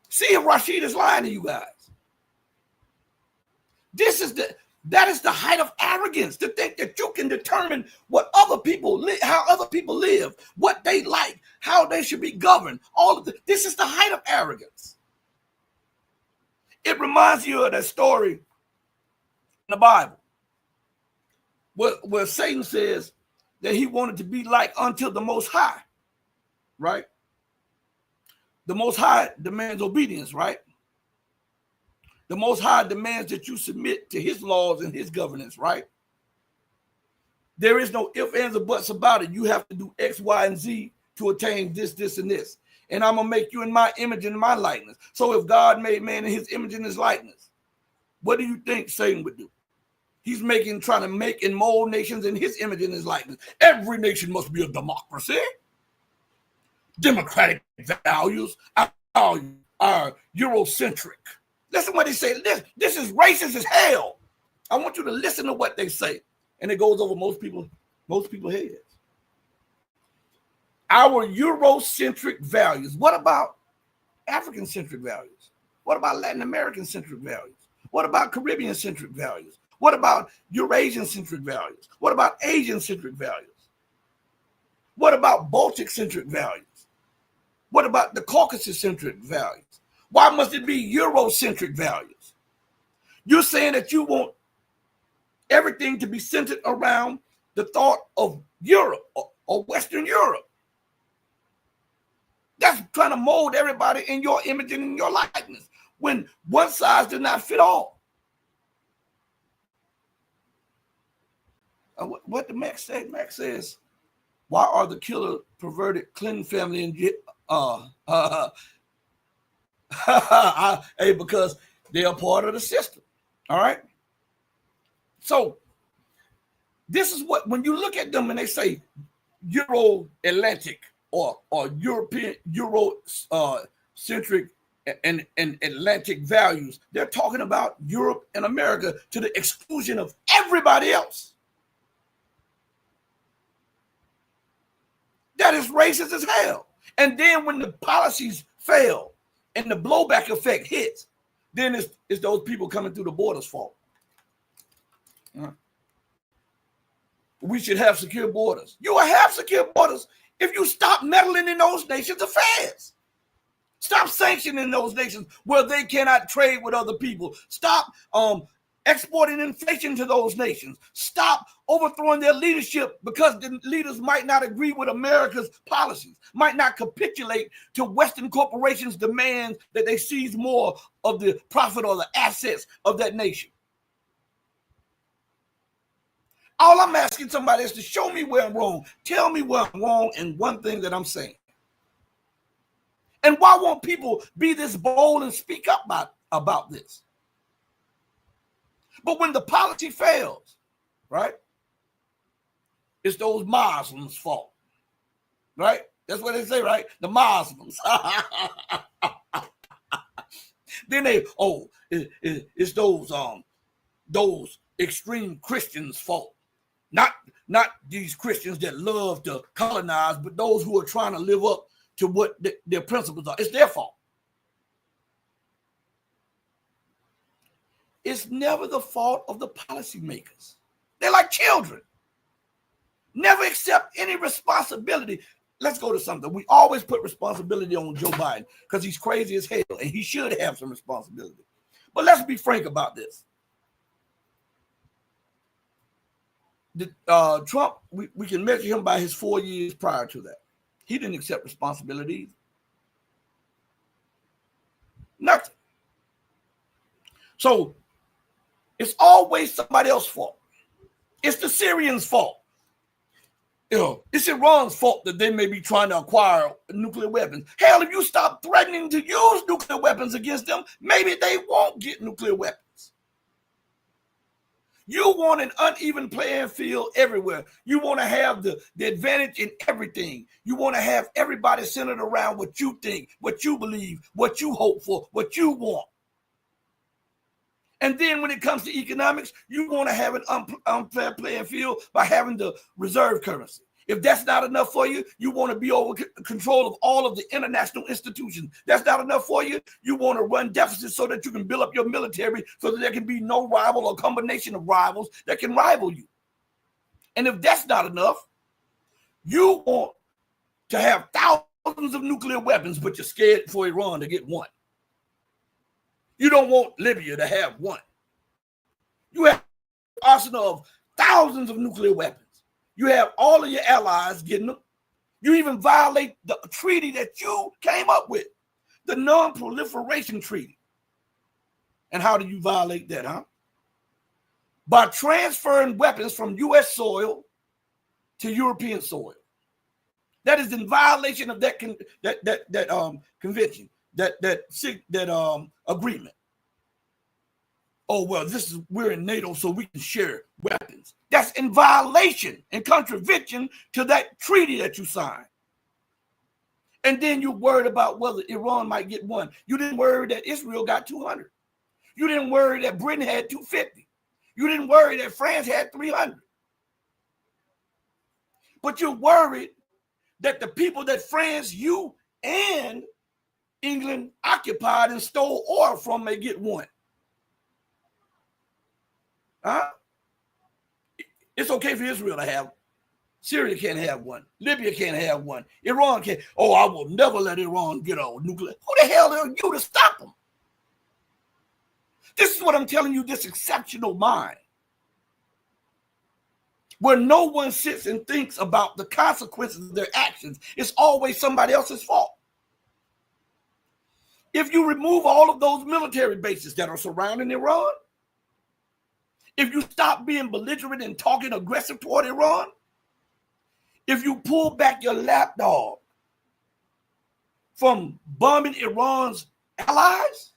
See if Rashid is lying to you guys. That is the height of arrogance, to think that you can determine what other people how other people live, what they like, how they should be governed. All of this is the height of arrogance. It reminds you of that story in the Bible where Satan says that he wanted to be like unto the Most High, right? The Most High demands obedience, right? The Most High demands that you submit to his laws and his governance, right? There is no ifs, ands, or buts about it. You have to do X, Y, and Z to attain this, this, and this. And I'm going to make you in my image and my likeness. So if God made man in his image and his likeness, what do you think Satan would do? He's trying to make and mold nations in his image and his likeness. Every nation must be a democracy. Democratic values are Eurocentric. Listen what they say. This is racist as hell. I want you to listen to what they say. And it goes over most people's heads. Our Eurocentric values. What about African-centric values? What about Latin American-centric values? What about Caribbean-centric values? What about Eurasian-centric values? What about Asian-centric values? What about Baltic-centric values? What about the Caucasus-centric values? Why must it be Eurocentric values? You're saying that you want everything to be centered around the thought of Europe or Western Europe. That's trying to mold everybody in your image and in your likeness when one size does not fit all. What the Max said? Max says, why are the killer perverted Clinton family in hey, because they are part of the system. All right. So this is what, when you look at them and they say Euro-Atlantic or European, Euro-centric and Atlantic values, they're talking about Europe and America to the exclusion of everybody else. That is racist as hell. And then when the policies fail and the blowback effect hits, then it's those people coming through the borders' fault. We should have secure borders. You will have secure borders if you stop meddling in those nations' affairs. Stop sanctioning those nations where they cannot trade with other people. Stop exporting inflation to those nations. Stop overthrowing their leadership because the leaders might not agree with America's policies, might not capitulate to Western corporations' demands that they seize more of the profit or the assets of that nation. All I'm asking somebody is to show me where I'm wrong. Tell me where I'm wrong in one thing that I'm saying. And why won't people be this bold and speak up about this? But when the policy fails, right, it's those Muslims' fault, right? That's what they say, right? The Muslims. Then it's those extreme Christians' fault. Not these Christians that love to colonize, but those who are trying to live up to what their principles are. It's their fault. It's never the fault of the policymakers. They're like children. Never accept any responsibility. Let's go to something. We always put responsibility on Joe Biden because he's crazy as hell and he should have some responsibility. But let's be frank about this. Trump, we can measure him by his 4 years prior to that. He didn't accept responsibilities. Nothing. So it's always somebody else's fault. It's the Syrians' fault. It's Iran's fault that they may be trying to acquire nuclear weapons. Hell, if you stop threatening to use nuclear weapons against them, maybe they won't get nuclear weapons. You want an uneven playing field everywhere. You want to have the advantage in everything. You want to have everybody centered around what you think, what you believe, what you hope for, what you want. And then when it comes to economics, you want to have an unfair playing field by having the reserve currency. If that's not enough for you, you want to be over control of all of the international institutions. That's not enough for you. You want to run deficits so that you can build up your military so that there can be no rival or combination of rivals that can rival you. And if that's not enough, you want to have thousands of nuclear weapons, but you're scared for Iran to get one. You don't want Libya to have one. You have an arsenal of thousands of nuclear weapons. You have all of your allies getting them. You even violate the treaty that you came up with, the Non-Proliferation Treaty. And how do you violate that, huh? By transferring weapons from U.S. soil to European soil. That is in violation of that convention, that agreement. Oh, well, we're in NATO, so we can share weapons. That's in violation and contravention to that treaty that you signed. And then you're worried about whether Iran might get one. You didn't worry that Israel got 200. You didn't worry that Britain had 250. You didn't worry that France had 300. But you're worried that the people that France, you, and England occupied and stole oil from may get one. Huh? It's okay for Israel to have. Syria can't have one. Libya can't have one. Iran can't. Oh, I will never let Iran get a nuclear. Who the hell are you to stop them? This is what I'm telling you, this exceptional mind, where no one sits and thinks about the consequences of their actions. It's always somebody else's fault. If you remove all of those military bases that are surrounding Iran, if you stop being belligerent and talking aggressive toward Iran, if you pull back your lapdog from bombing Iran's allies,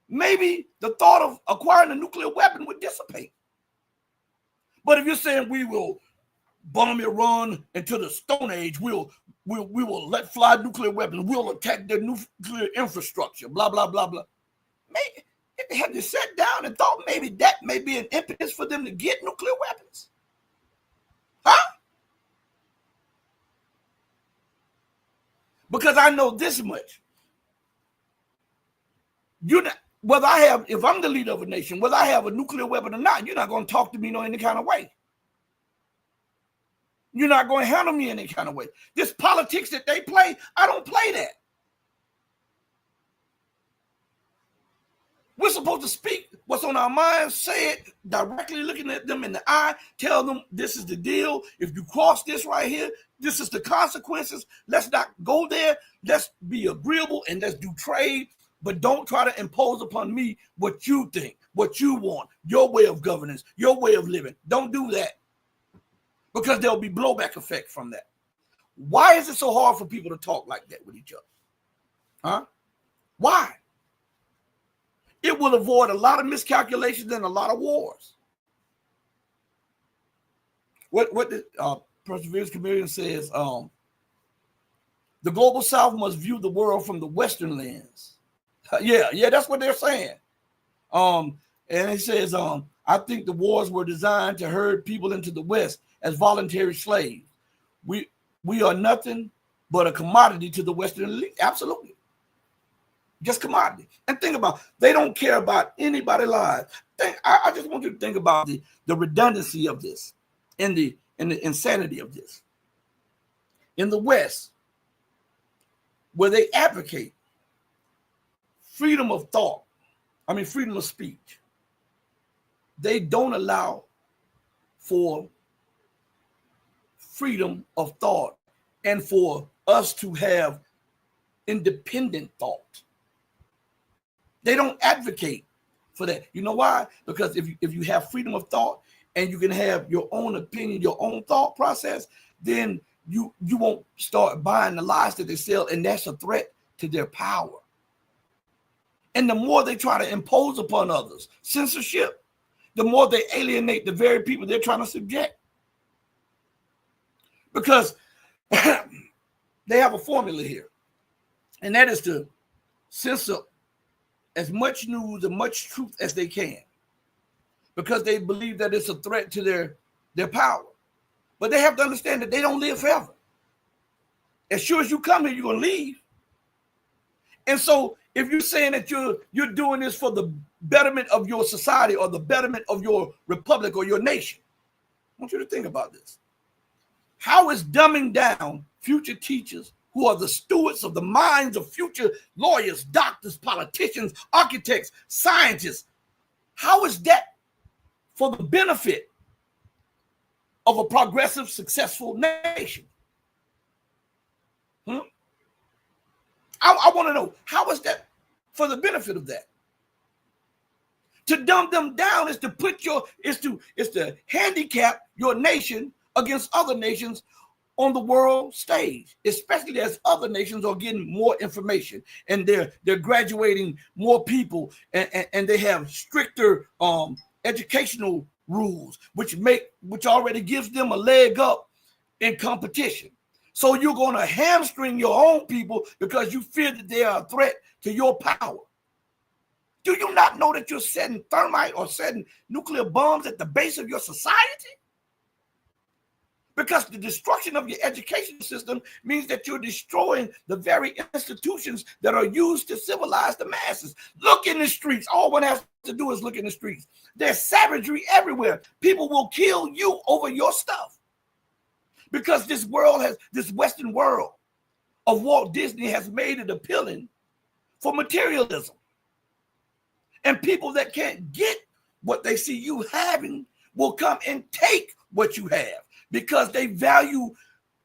maybe the thought of acquiring a nuclear weapon would dissipate. But if you're saying we will bomb Iran into the Stone Age, we will let fly nuclear weapons, we'll attack their nuclear infrastructure, blah, blah, blah, blah. Maybe if they had to sit down and thought maybe that may be an impetus for them to get nuclear weapons. Huh? Because I know this much. You're not, if I'm the leader of a nation, whether I have a nuclear weapon or not, you're not going to talk to me in any kind of way. You're not going to handle me in any kind of way. This politics that they play, I don't play that. We're supposed to speak what's on our minds, say it directly, looking at them in the eye, tell them this is the deal. If you cross this right here, this is the consequences. Let's not go there. Let's be agreeable and let's do trade. But don't try to impose upon me what you think, what you want, your way of governance, your way of living. Don't do that, because there'll be blowback effect from that. Why is it so hard for people to talk like that with each other? Huh? Why? It will avoid a lot of miscalculations and a lot of wars. What the Perseverance Commission says, the global South must view the world from the Western lens. Yeah, that's what they're saying. And it says, I think the wars were designed to herd people into the West as voluntary slaves. We are nothing but a commodity to the Western elite. Absolutely. Just commodity. And think about, they don't care about anybody's lives. I just want you to think about the redundancy of this and the insanity of this. In the West, where they advocate freedom of thought, freedom of speech, they don't allow for freedom of thought and for us to have independent thought. They don't advocate for that. You know why? Because if you have freedom of thought and you can have your own opinion, your own thought process, then you won't start buying the lies that they sell, and that's a threat to their power. And the more they try to impose upon others censorship, the more they alienate the very people they're trying to subject. Because they have a formula here, and that is to censor as much news and much truth as they can, because they believe that it's a threat to their power. But they have to understand that they don't live forever. As sure as you come here, you're going to leave. And so if you're saying that you're doing this for the betterment of your society or the betterment of your republic or your nation, I want you to think about this. How is dumbing down future teachers who are the stewards of the minds of future lawyers, doctors, politicians, architects, scientists, how is that for the benefit of a progressive, successful nation? I want to know, how is that for the benefit of that? To dumb them down is to put is to handicap your nation against other nations on the world stage, especially as other nations are getting more information and they're graduating more people and they have stricter educational rules, which already gives them a leg up in competition. So you're going to hamstring your own people because you fear that they are a threat to your power. Do you not know that you're setting thermite or setting nuclear bombs at the base of your society? Because the destruction of your education system means that you're destroying the very institutions that are used to civilize the masses. Look in the streets. All one has to do is look in the streets. There's savagery everywhere. People will kill you over your stuff. Because this Western world of Walt Disney has made it appealing for materialism. And people that can't get what they see you having will come and take what you have because they value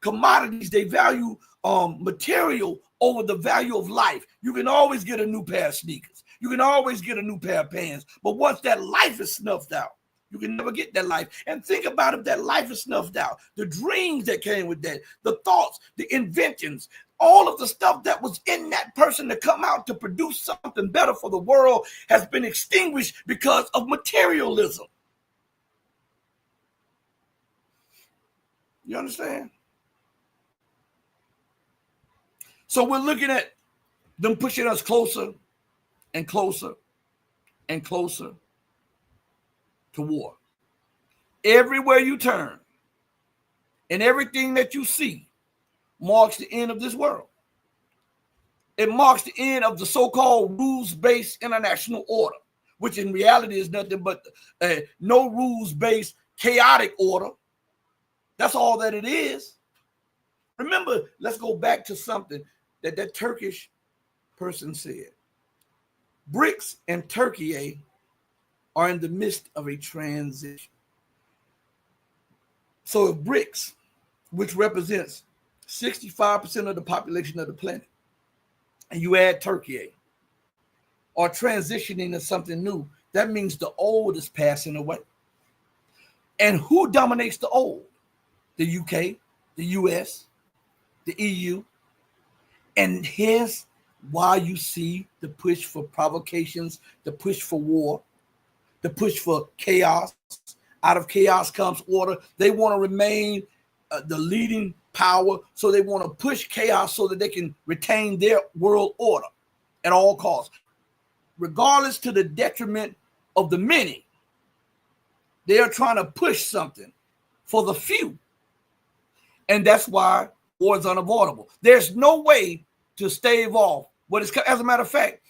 commodities, they value material over the value of life. You can always get a new pair of sneakers. You can always get a new pair of pants. But once that life is snuffed out, you can never get that life. And think about if that life is snuffed out, the dreams that came with that, the thoughts, the inventions, all of the stuff that was in that person to come out to produce something better for the world has been extinguished because of materialism. You understand? So we're looking at them pushing us closer and closer and closer to war. Everywhere you turn and everything that you see marks the end of this world. It marks the end of the so-called rules-based international order, which in reality is nothing but no rules-based chaotic order. That's all that it is. Remember, let's go back to something that Turkish person said. BRICS and Turkey are in the midst of a transition. So if BRICS, which represents 65% of the population of the planet, and you add Turkey, are transitioning to something new, that means the old is passing away. And who dominates the old? The UK, the US, the EU. And here's why you see the push for provocations, the push for war, the push for chaos. Out of chaos comes order. They want to remain the leading power, so they want to push chaos so that they can retain their world order at all costs, regardless to the detriment of the many. They are trying to push something for the few. And that's why war is unavoidable. There's no way to stave off what is, as a matter of fact,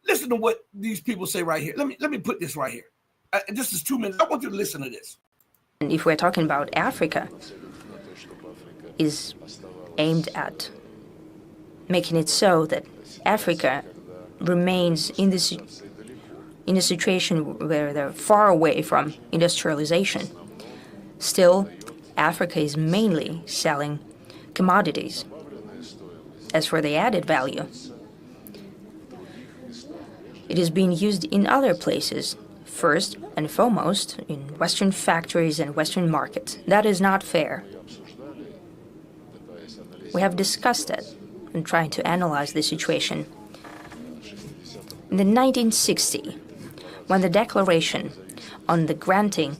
listen to what these people say right here. Let me put this right here. This is 2 minutes. I want you to listen to this. And if we're talking about Africa, is aimed at making it so that Africa remains in a situation where they're far away from industrialization. Still, Africa is mainly selling commodities. As for the added value, it is being used in other places, first and foremost in Western factories and Western markets. That is not fair. We have discussed it and trying to analyze the situation. In the 1960, when the declaration on the granting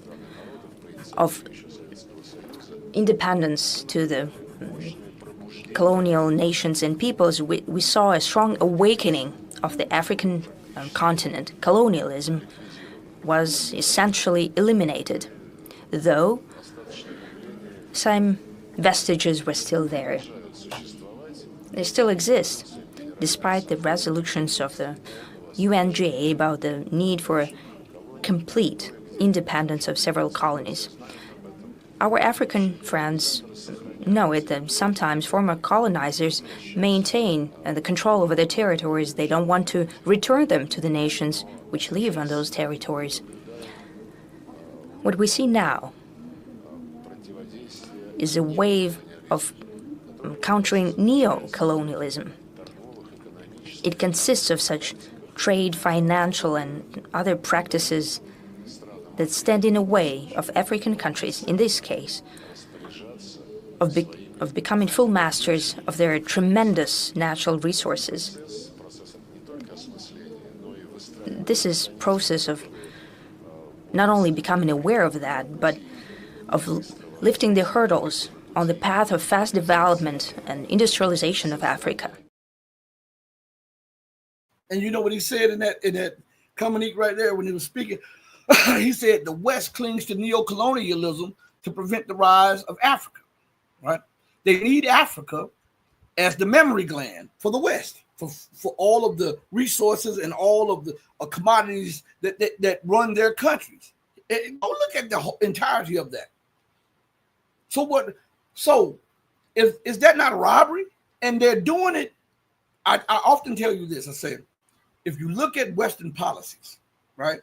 of independence to the colonial nations and peoples, we saw a strong awakening of the African continent. Colonialism was essentially eliminated, though some vestiges were still there. They still exist, despite the resolutions of the UNGA about the need for complete independence of several colonies. Our African friends know it that sometimes former colonizers maintain the control over their territories. They don't want to return them to the nations which live on those territories. What we see now is a wave of countering neo-colonialism. It consists of such trade, financial, and other practices that stand in the way of African countries, in this case, of becoming full masters of their tremendous natural resources. This is a process of not only becoming aware of that, but of lifting the hurdles on the path of fast development and industrialization of Africa. And you know what he said in that communique right there when he was speaking? He said the West clings to neo-colonialism to prevent the rise of Africa, right? They need Africa as the memory gland for the West, for all of the resources and all of the commodities that run their countries. Go look at the whole entirety of that. So is that not a robbery? And they're doing it. I often tell you this. I say, if you look at Western policies, right,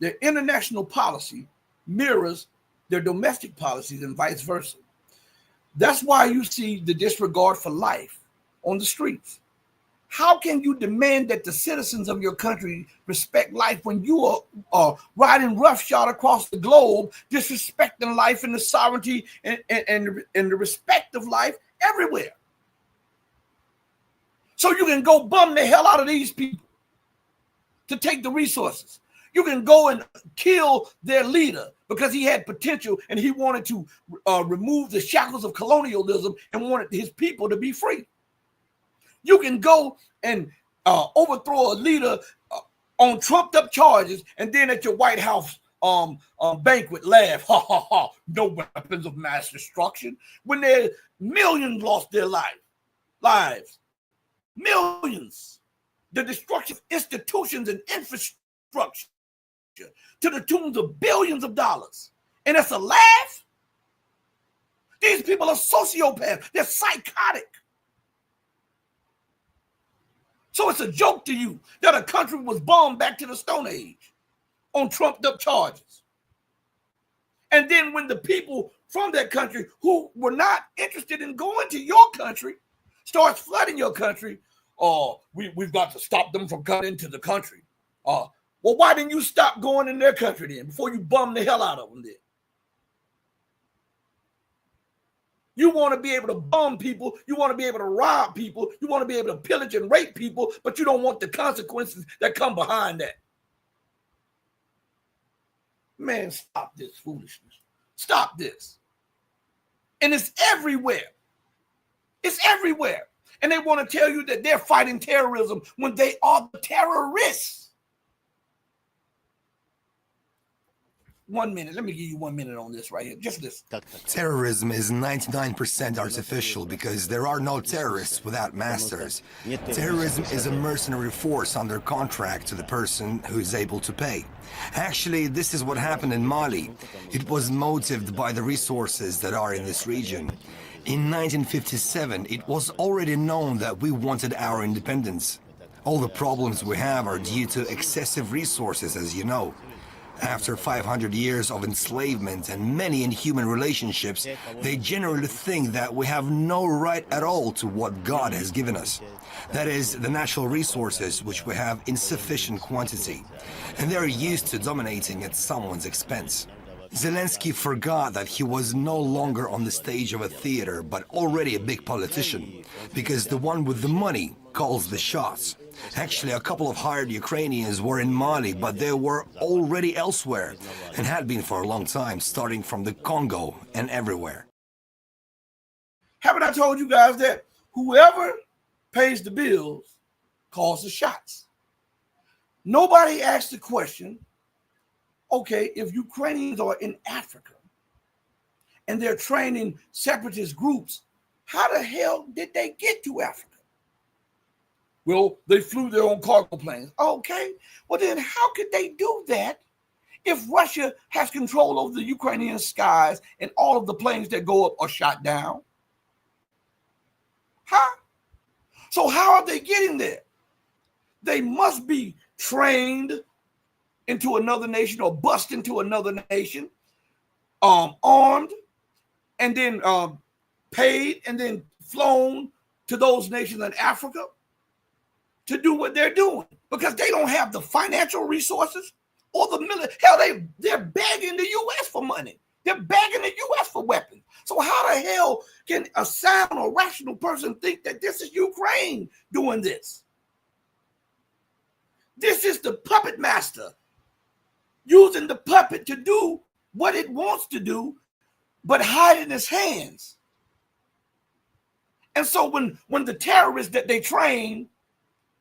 their international policy mirrors their domestic policies and vice versa. That's why you see the disregard for life on the streets. How can you demand that the citizens of your country respect life when you are riding roughshod across the globe, disrespecting life and the sovereignty and the respect of life everywhere? So you can go bum the hell out of these people to take the resources. You can go and kill their leader because he had potential and he wanted to remove the shackles of colonialism and wanted his people to be free. You can go and overthrow a leader on trumped up charges, and then at your White House banquet laugh, ha ha ha, no weapons of mass destruction, when there millions lost their lives. Millions. The destruction of institutions and infrastructure to the tunes of billions of dollars. And it's a laugh? These people are sociopaths. They're psychotic. So it's a joke to you that a country was bombed back to the Stone Age on trumped up charges. And then when the people from that country who were not interested in going to your country starts flooding your country, we've got to stop them from coming into the country. Well, why didn't you stop going in their country then before you bum the hell out of them then? You want to be able to bomb people. You want to be able to rob people. You want to be able to pillage and rape people, but you don't want the consequences that come behind that. Man, stop this foolishness. Stop this. And it's everywhere. It's everywhere. And they want to tell you that they're fighting terrorism when they are the terrorists. 1 minute. Let me give you 1 minute on this right here. Just this. Terrorism is 99% artificial because there are no terrorists without masters. Terrorism is a mercenary force under contract to the person who is able to pay. Actually, this is what happened in Mali. It was motivated by the resources that are in this region. In 1957, it was already known that we wanted our independence. All the problems we have are due to excessive resources, as you know. After 500 years of enslavement and many inhuman relationships, they generally think that we have no right at all to what God has given us. That is, the natural resources which we have in sufficient quantity. And they're used to dominating at someone's expense. Zelensky forgot that he was no longer on the stage of a theater, but already a big politician, because the one with the money calls the shots. Actually, a couple of hired Ukrainians were in Mali, but they were already elsewhere, and had been for a long time, starting from the Congo and everywhere. Haven't I told you guys that whoever pays the bills calls the shots? Nobody asked the question, okay, if Ukrainians are in Africa and they're training separatist groups. How the hell did they get to Africa? Well, they flew their own cargo planes. Okay, well then how could they do that if Russia has control over the Ukrainian skies and all of the planes that go up are shot down? Huh? So how are they getting there? They must be trained into another nation or bust into another nation, armed, and then paid and then flown to those nations in Africa to do what they're doing, because they don't have the financial resources or the military. Hell, they're begging the U.S. for money. They're begging the U.S. for weapons. So how the hell can a sound or rational person think that this is Ukraine doing this? This is the puppet master using the puppet to do what it wants to do, but hiding his hands. And so when the terrorists that they train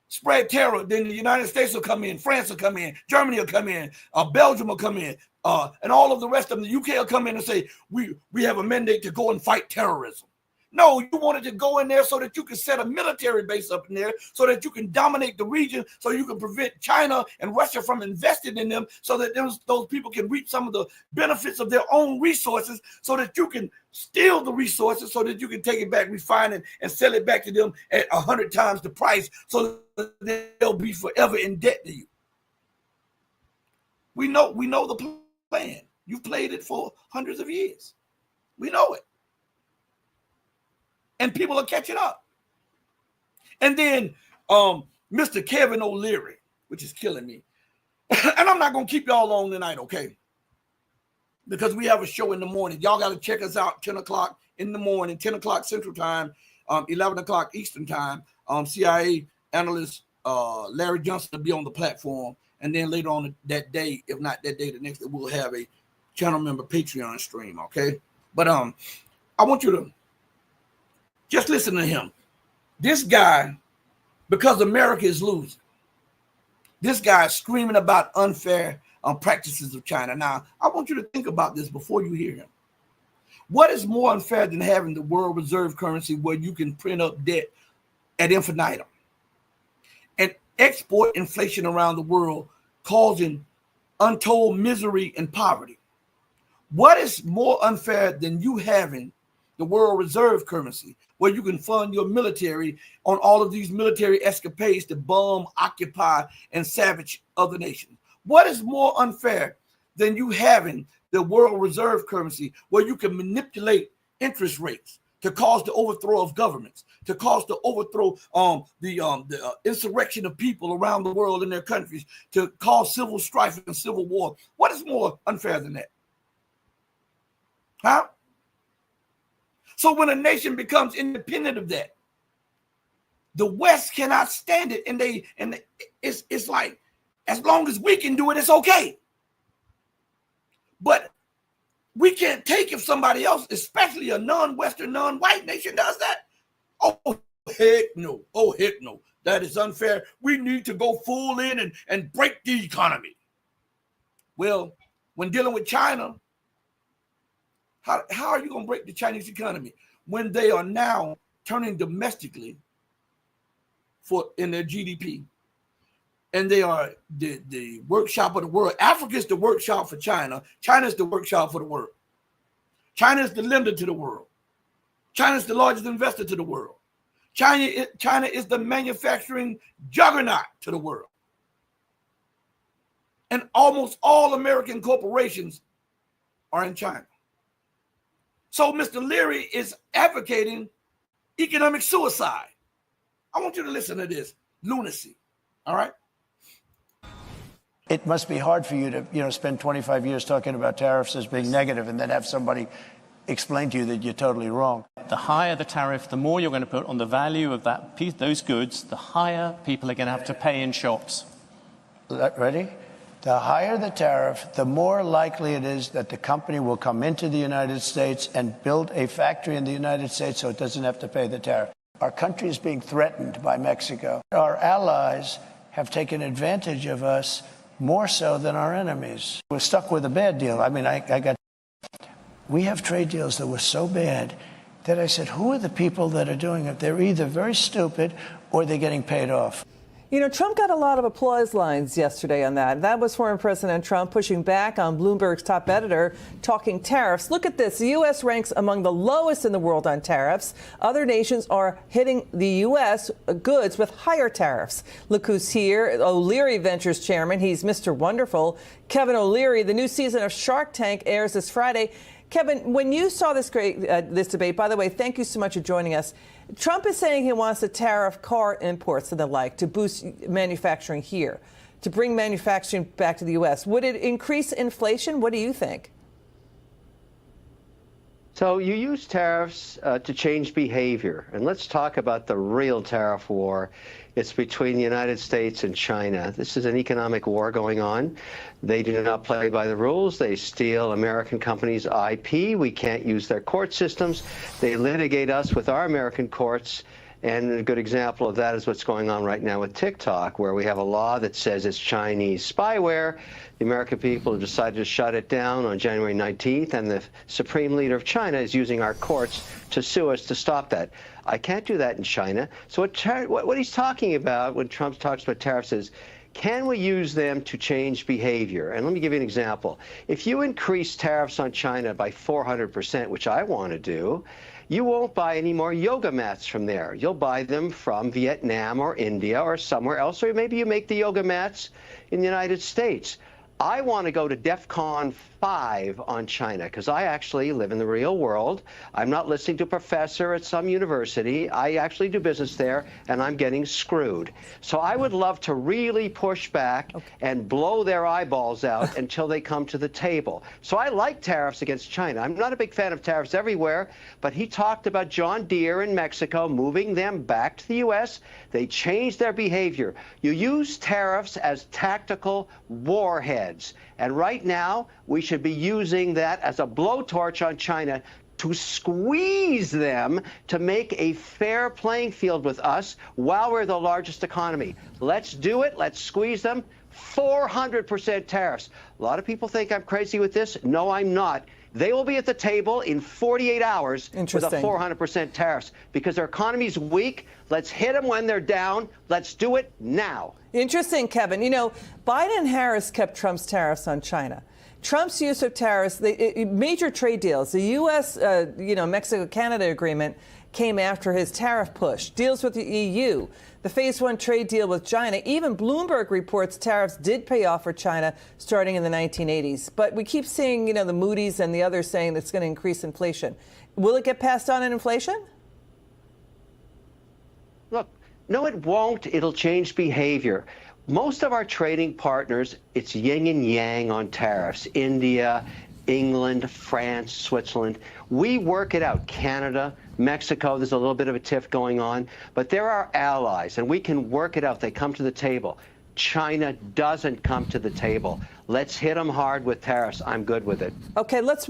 spread terror, then the United States will come in, France will come in, Germany will come in, Belgium will come in, and all of the rest of them, the UK will come in and say, we have a mandate to go and fight terrorism. No, you wanted to go in there so that you can set a military base up in there, so that you can dominate the region, so you can prevent China and Russia from investing in them, so that those people can reap some of the benefits of their own resources, so that you can steal the resources, so that you can take it back, refine it, and sell it back to them at 100 times the price, so that they'll be forever in debt to you. We know the plan. You've played it for hundreds of years. We know it. And people are catching up. And then Mr. Kevin O'Leary, which is killing me. And I'm not going to keep y'all long tonight, okay? Because we have a show in the morning. Y'all got to check us out 10 o'clock in the morning, 10 o'clock Central Time, 11 o'clock Eastern Time. CIA analyst Larry Johnson will be on the platform. And then later on that day, if not that day, the next day, we'll have a channel member Patreon stream, okay? But I want you to just listen to him. This guy, because America is losing, this guy is screaming about unfair practices of China. Now, I want you to think about this before you hear him. What is more unfair than having the world reserve currency where you can print up debt ad infinitum and export inflation around the world, causing untold misery and poverty? What is more unfair than you having the world reserve currency where you can fund your military on all of these military escapades to bomb, occupy, and savage other nations? What is more unfair than you having the world reserve currency where you can manipulate interest rates to cause the overthrow of governments, to cause the overthrow, the insurrection of people around the world in their countries, to cause civil strife and civil war? What is more unfair than that? Huh? So when a nation becomes independent of that, the West cannot stand it, and it's like, as long as we can do it, it's okay. But we can't take if somebody else, especially a non-Western, non-white nation, does that. Oh, heck no. Oh, heck no. That is unfair. We need to go full in and break the economy. When dealing with China, how are you going to break the Chinese economy when they are now turning domestically in their GDP? And they are the workshop of the world. Africa is the workshop for China. China is the workshop for the world. China is the lender to the world. China is the largest investor to the world. China is the manufacturing juggernaut to the world. And almost all American corporations are in China. So Mr. Leary is advocating economic suicide. I want you to listen to this lunacy. All right? It must be hard for you to, spend 25 years talking about tariffs as being negative and then have somebody explain to you that you're totally wrong. The higher the tariff, the more you're going to put on the value of that piece, those goods, the higher people are going to have to pay in shops. Ready? The higher the tariff, the more likely it is that the company will come into the United States and build a factory in the United States so it doesn't have to pay the tariff. Our country is being threatened by Mexico. Our allies have taken advantage of us more so than our enemies. We're stuck with a bad deal. I mean, we have trade deals that were so bad that I said, who are the people that are doing it? They're either very stupid or they're getting paid off. You know, Trump got a lot of applause lines yesterday on that. That was former President Trump pushing back on Bloomberg's top editor talking tariffs. Look at this. The U.S. ranks among the lowest in the world on tariffs. Other nations are hitting the U.S. goods with higher tariffs. Look who's here. O'Leary Ventures chairman. He's Mr. Wonderful. Kevin O'Leary. The new season of Shark Tank airs this Friday. Kevin, when you saw this this debate, by the way, thank you so much for joining us. Trump is saying he wants to tariff car imports and the like to boost manufacturing here, to bring manufacturing back to the U.S. Would it increase inflation? What do you think? So you use tariffs to change behavior. And let's talk about the real tariff war. It's between the United States and China. This is an economic war going on. They do not play by the rules. They steal American companies' IP. We can't use their court systems. They litigate us with our American courts. And a good example of that is what's going on right now with TikTok, where we have a law that says it's Chinese spyware. The American people have decided to shut it down on January 19th, and the supreme leader of China is using our courts to sue us to stop that. I can't do that in China. So what he's talking about when Trump talks about tariffs is, can we use them to change behavior? And let me give you an example. If you increase tariffs on China by 400%, which I want to do, you won't buy any more yoga mats from there. You'll buy them from Vietnam or India or somewhere else, or maybe you make the yoga mats in the United States. I want to go to DEFCON 5 on China because I actually live in the real world. I'm not listening to a professor at some university. I actually do business there, and I'm getting screwed. So I would love to really push back and blow their eyeballs out until they come to the table. So I like tariffs against China. I'm not a big fan of tariffs everywhere, but he talked about John Deere in Mexico, moving them back to the U.S. They changed their behavior. You use tariffs as tactical warheads. And right now, we should be using that as a blowtorch on China to squeeze them to make a fair playing field with us while we're the largest economy. Let's do it. Let's squeeze them. 400% tariffs. A lot of people think I'm crazy with this. No, I'm not. They will be at the table in 48 hours with a 400% tariffs because their economy's weak. Let's hit them when they're down. Let's do it now. Interesting, Kevin. You know, Biden and Harris kept Trump's tariffs on China. Trump's use of tariffs, major trade deals, the U.S., Mexico-Canada agreement came after his tariff push. Deals with the EU, the Phase 1 trade deal with China. Even Bloomberg reports tariffs did pay off for China starting in the 1980s. But we keep seeing, the Moody's and the others saying it's going to increase inflation. Will it get passed on in inflation? Look, no, it won't. It'll change behavior. Most of our trading partners, it's yin and yang on tariffs. India, England, France, Switzerland. We work it out. Canada, Mexico, there's a little bit of a tiff going on. But they're our allies, and we can work it out. They come to the table. China doesn't come to the table. Let's hit them hard with tariffs. I'm good with it. Okay, let's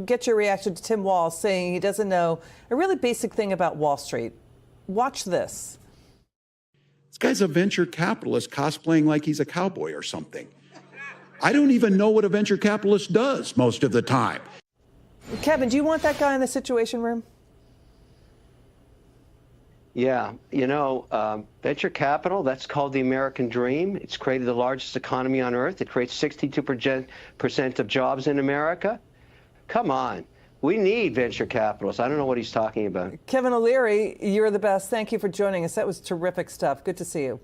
get your reaction to Tim Walz saying he doesn't know a really basic thing about Wall Street. Watch this. This guy's a venture capitalist cosplaying like he's a cowboy or something. I don't even know what a venture capitalist does most of the time. Kevin, do you want that guy in the Situation Room? Yeah, venture capital, that's called the American dream. It's created the largest economy on earth. It creates 62% of jobs in America. Come on. We need venture capitalists. I don't know what he's talking about. Kevin O'Leary, you're the best. Thank you for joining us. That was terrific stuff. Good to see you.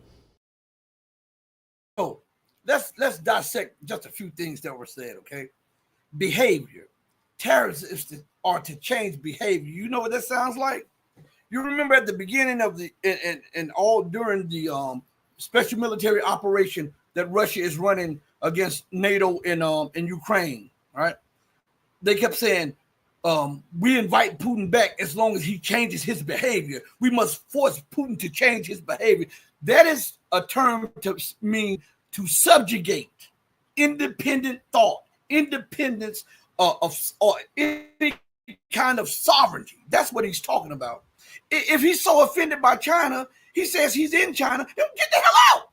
Oh, let's dissect just a few things that were said, okay? Behavior. Tariffs are to change behavior. You know what that sounds like? You remember at the beginning of during the special military operation that Russia is running against NATO in Ukraine, right? They kept saying, we invite Putin back as long as he changes his behavior. We must force Putin to change his behavior. That is a term to mean to subjugate independent thought, independence or any kind of sovereignty. That's what he's talking about. If he's so offended by China, he says he's in China, get the hell out.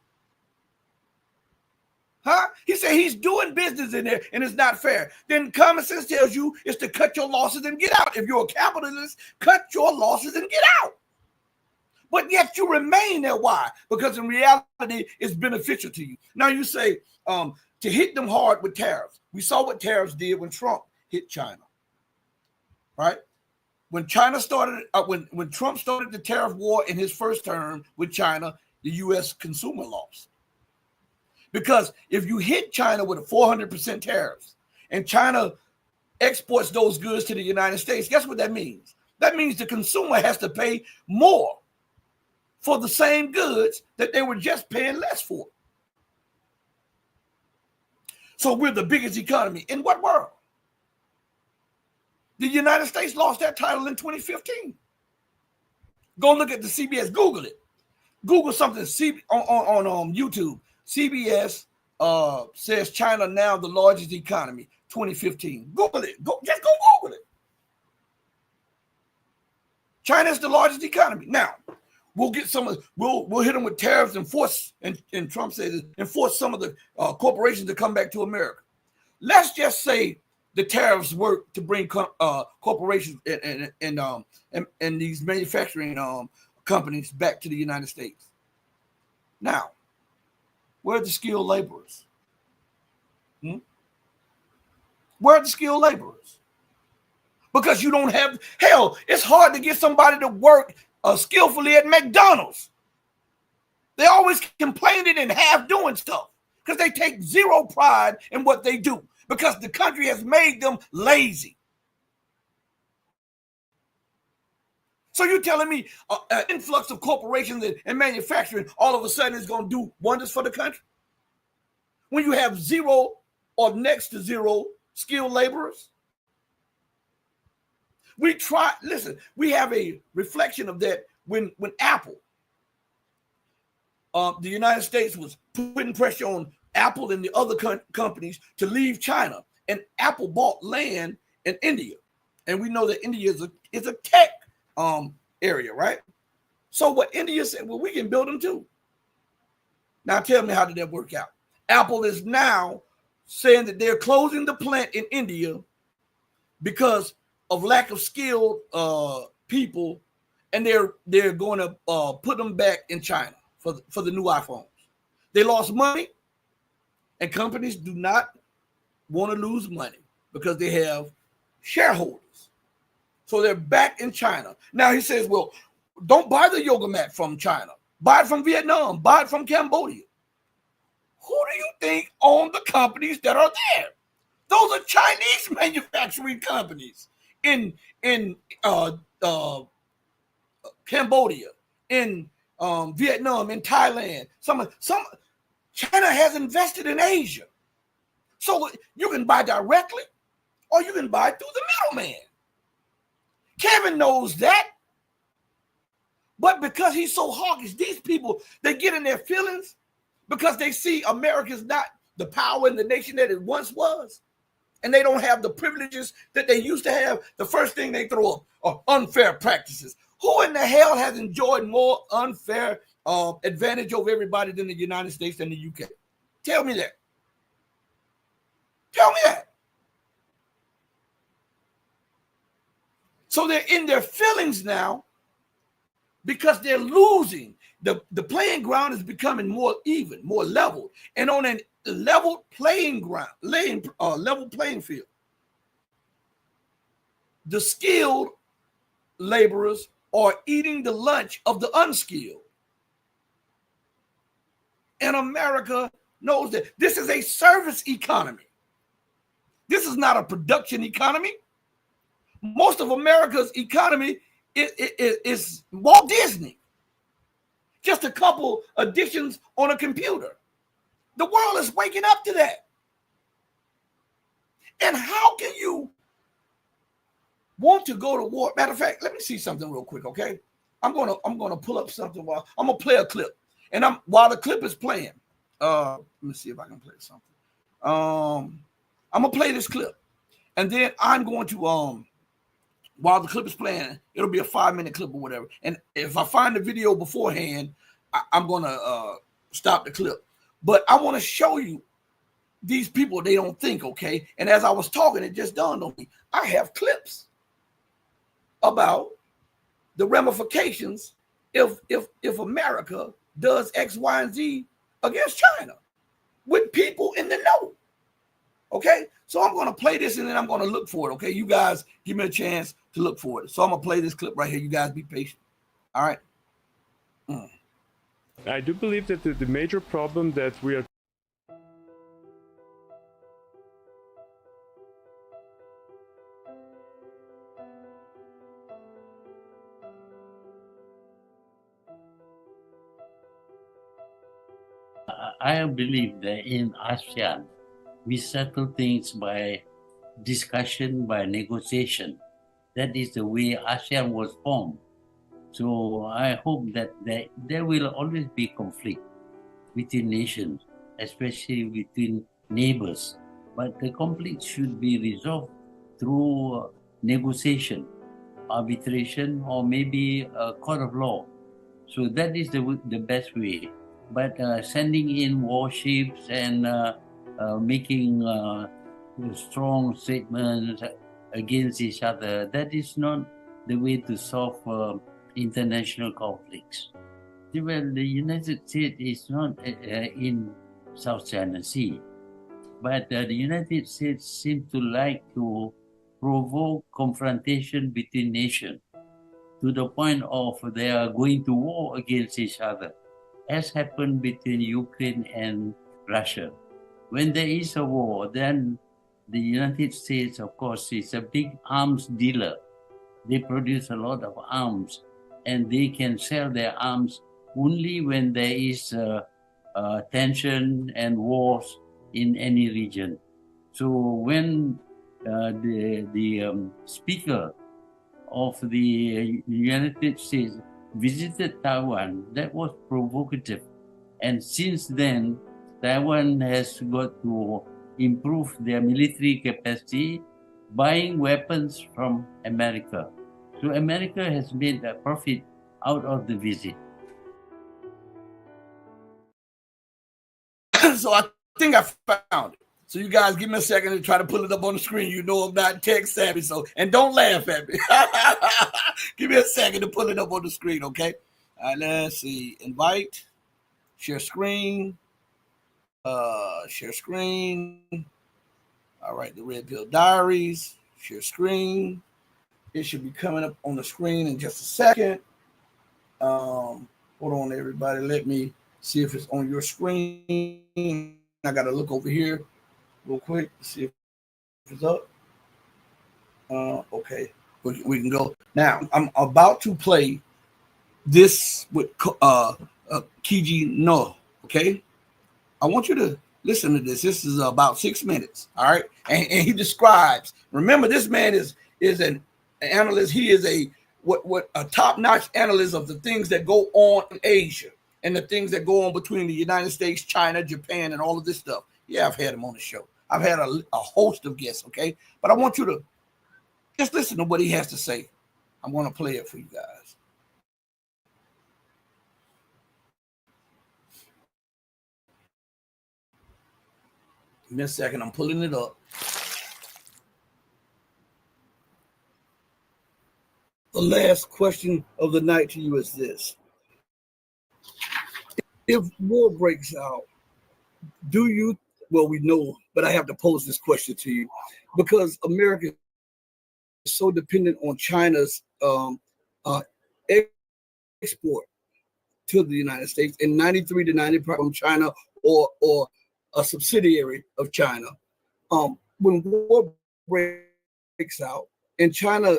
Huh? He said he's doing business in there and it's not fair. Then common sense tells you is to cut your losses and get out. If you're a capitalist, cut your losses and get out. But yet you remain there. Why? Because in reality, it's beneficial to you. Now you say to hit them hard with tariffs. We saw what tariffs did when Trump hit China. Right? When China started, when Trump started the tariff war in his first term with China, the U.S. consumer lost. Because if you hit China with a 400% tariffs and China exports those goods to the United States, guess what that means? That means the consumer has to pay more for the same goods that they were just paying less for. So we're the biggest economy. In what world? The United States lost that title in 2015. Go look at the CBS. Google it. Google something on YouTube. CBS says China now the largest economy, 2015. Google it. Just go Google it. China is the largest economy. Now, we'll get some of we'll hit them with tariffs and force, and Trump says enforce some of the corporations to come back to America. Let's just say the tariffs work to bring corporations and these manufacturing companies back to the United States. Now, where are the skilled laborers? Where are the skilled laborers? Because you don't have, hell, it's hard to get somebody to work skillfully at McDonald's. They always complaining and half doing stuff because they take zero pride in what they do because the country has made them lazy. So you're telling me an influx of corporations and manufacturing all of a sudden is going to do wonders for the country? When you have zero or next to zero skilled laborers? We have a reflection of that when Apple, the United States was putting pressure on Apple and the other companies to leave China. And Apple bought land in India. And we know that India is a tech area, right? So what India said, well, we can build them too. Now tell me, how did that work out? Apple is now saying that they're closing the plant in India because of lack of skilled people, and they're going to put them back in China for the new iPhones. They lost money, and companies do not want to lose money because they have shareholders. So they're back in China. Now he says, well, don't buy the yoga mat from China. Buy it from Vietnam. Buy it from Cambodia. Who do you think own the companies that are there? Those are Chinese manufacturing companies in Cambodia, in Vietnam, in Thailand. Some China has invested in Asia. So you can buy directly or you can buy through the middleman. Kevin knows that. But because he's so hawkish, these people, they get in their feelings because they see America's not the power in the nation that it once was. And they don't have the privileges that they used to have. The first thing they throw up are unfair practices. Who in the hell has enjoyed more unfair advantage over everybody than the United States and the UK? Tell me that. Tell me that. So they're in their feelings now because they're losing. The playing ground is becoming more even, more level. And on a level playing ground, level playing field, the skilled laborers are eating the lunch of the unskilled. And America knows that this is a service economy. This is not a production economy. Most of America's economy is Walt Disney. Just a couple additions on a computer. The world is waking up to that. And how can you want to go to war? Matter of fact, let me see something real quick, okay? I'm gonna pull up something while I'm gonna play a clip. And while the clip is playing, let me see if I can play something. I'm gonna play this clip, and then I'm going to while the clip is playing, it'll be a 5-minute clip or whatever. And if I find the video beforehand, I'm gonna stop the clip. But I want to show you these people, they don't think, okay? And as I was talking, it just dawned on me. I have clips about the ramifications if America does X, Y, and Z against China with people in the know. Okay, so I'm going to play this and then I'm going to look for it. Okay, you guys give me a chance to look for it. So I'm going to play this clip right here. You guys be patient. All right. I do believe that the major problem that we are I believe that in ASEAN, we settle things by discussion, by negotiation. That is the way ASEAN was formed. So I hope that there will always be conflict between nations, especially between neighbors. But the conflict should be resolved through negotiation, arbitration, or maybe a court of law. So that is the best way. But sending in warships and making strong statements against each other, that is not the way to solve international conflicts. Well, the United States is not in South China Sea, but the United States seems to like to provoke confrontation between nations to the point of they are going to war against each other, as happened between Ukraine and Russia. When there is a war, then the United States, of course, is a big arms dealer. They produce a lot of arms, and they can sell their arms only when there is tension and wars in any region. So when the speaker of the United States visited Taiwan, that was provocative. And since then, Taiwan has got to improve their military capacity, buying weapons from America. So America has made a profit out of the visit. So I think I found it. So you guys give me a second to try to pull it up on the screen. You know I'm not tech savvy, so and don't laugh at me. Give me a second to pull it up on the screen, okay? All right, let's see. Invite, share screen, share screen. All right, the Red Pill Diaries, share screen. It should be coming up on the screen in just a second. Hold on, everybody. Let me see if it's on your screen. I got to look over here real quick to see if it's up. Okay, we can go. Now, I'm about to play this with Kiji No, okay? I want you to listen to this. This is about 6 minutes, all right? And he describes, remember, this man is an analyst. He is a top-notch analyst of the things that go on in Asia and the things that go on between the United States, China, Japan, and all of this stuff. Yeah, I've had him on the show. I've had a host of guests, okay? But I want you to just listen to what he has to say. I'm going to play it for you guys. Give me a second. I'm pulling it up. The last question of the night to you is this. If war breaks out, well, we know, but I have to pose this question to you because America is so dependent on China's export to the United States, and 93 to 90% from China or a subsidiary of China. When war breaks out and China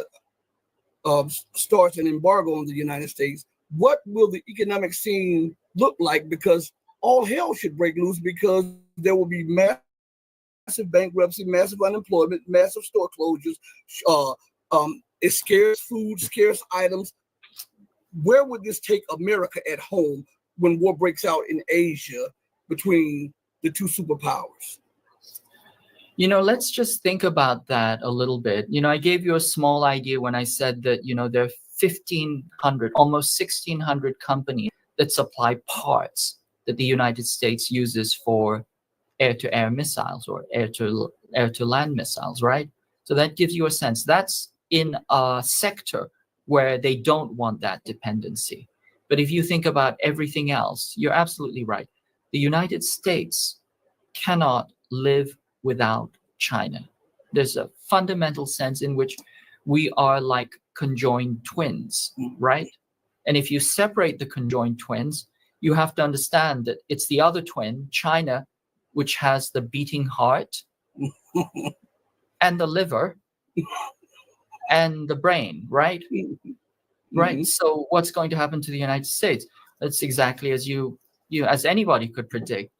starts an embargo on the United States, what will the economic scene look like? Because all hell should break loose because there will be massive bankruptcy, massive unemployment, massive store closures, it's scarce food, scarce items. Where would this take America at home when war breaks out in Asia between the two superpowers? You know, let's just think about that a little bit. You know, I gave you a small idea when I said that, you know, there are 1,500, almost 1,600 companies that supply parts that the United States uses for air-to-air missiles or air-to-land missiles, right? So that gives you a sense. That's in a sector where they don't want that dependency. But if you think about everything else, you're absolutely right. The United States cannot live without China. There's a fundamental sense in which we are like conjoined twins, right? And if you separate the conjoined twins, you have to understand that it's the other twin, China, which has the beating heart and the liver and the brain, right? Right. So what's going to happen to the United States? That's exactly as as anybody could predict.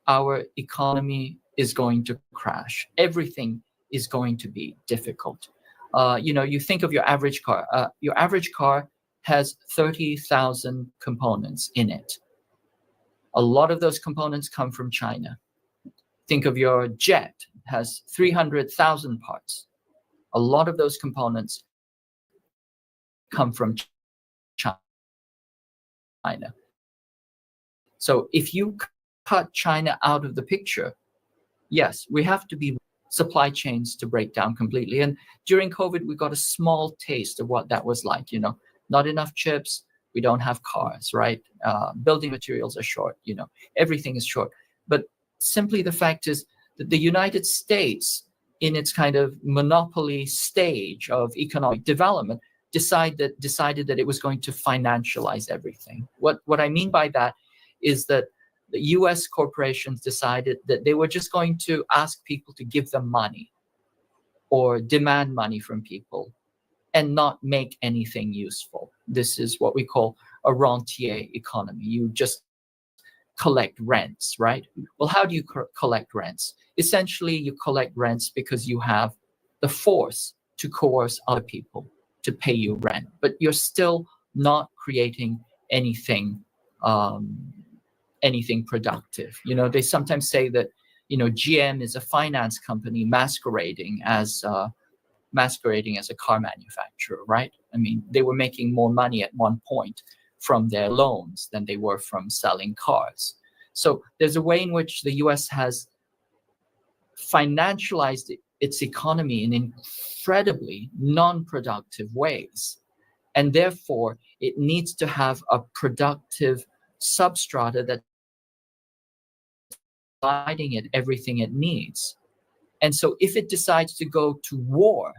Our economy is going to crash. Everything is going to be difficult. You think of your average car. Your average car has 30,000 components in it. A lot of those components come from China. Think of your jet, it has 300,000 parts. A lot of those components come from China. So if you cut China out of the picture, yes, we have to be supply chains to break down completely. And during COVID, we got a small taste of what that was like. Not enough chips. We don't have cars, right? Building materials are short. Everything is short. But simply the fact is that the United States, in its kind of monopoly stage of economic development, decided that it was going to financialize everything. What I mean by that is that the US corporations decided that they were just going to ask people to give them money or demand money from people and not make anything useful. This is what we call a rentier economy. You just collect rents, right? Well, how do you collect rents? Essentially, you collect rents because you have the force to coerce other people to pay you rent, but you're still not creating anything productive. They sometimes say that GM is a finance company masquerading as a car manufacturer, right? I mean, they were making more money at one point from their loans than they were from selling cars. So there's a way in which the US has financialized its economy in incredibly non-productive ways. And therefore, it needs to have a productive substrata that's providing it everything it needs. And so if it decides to go to war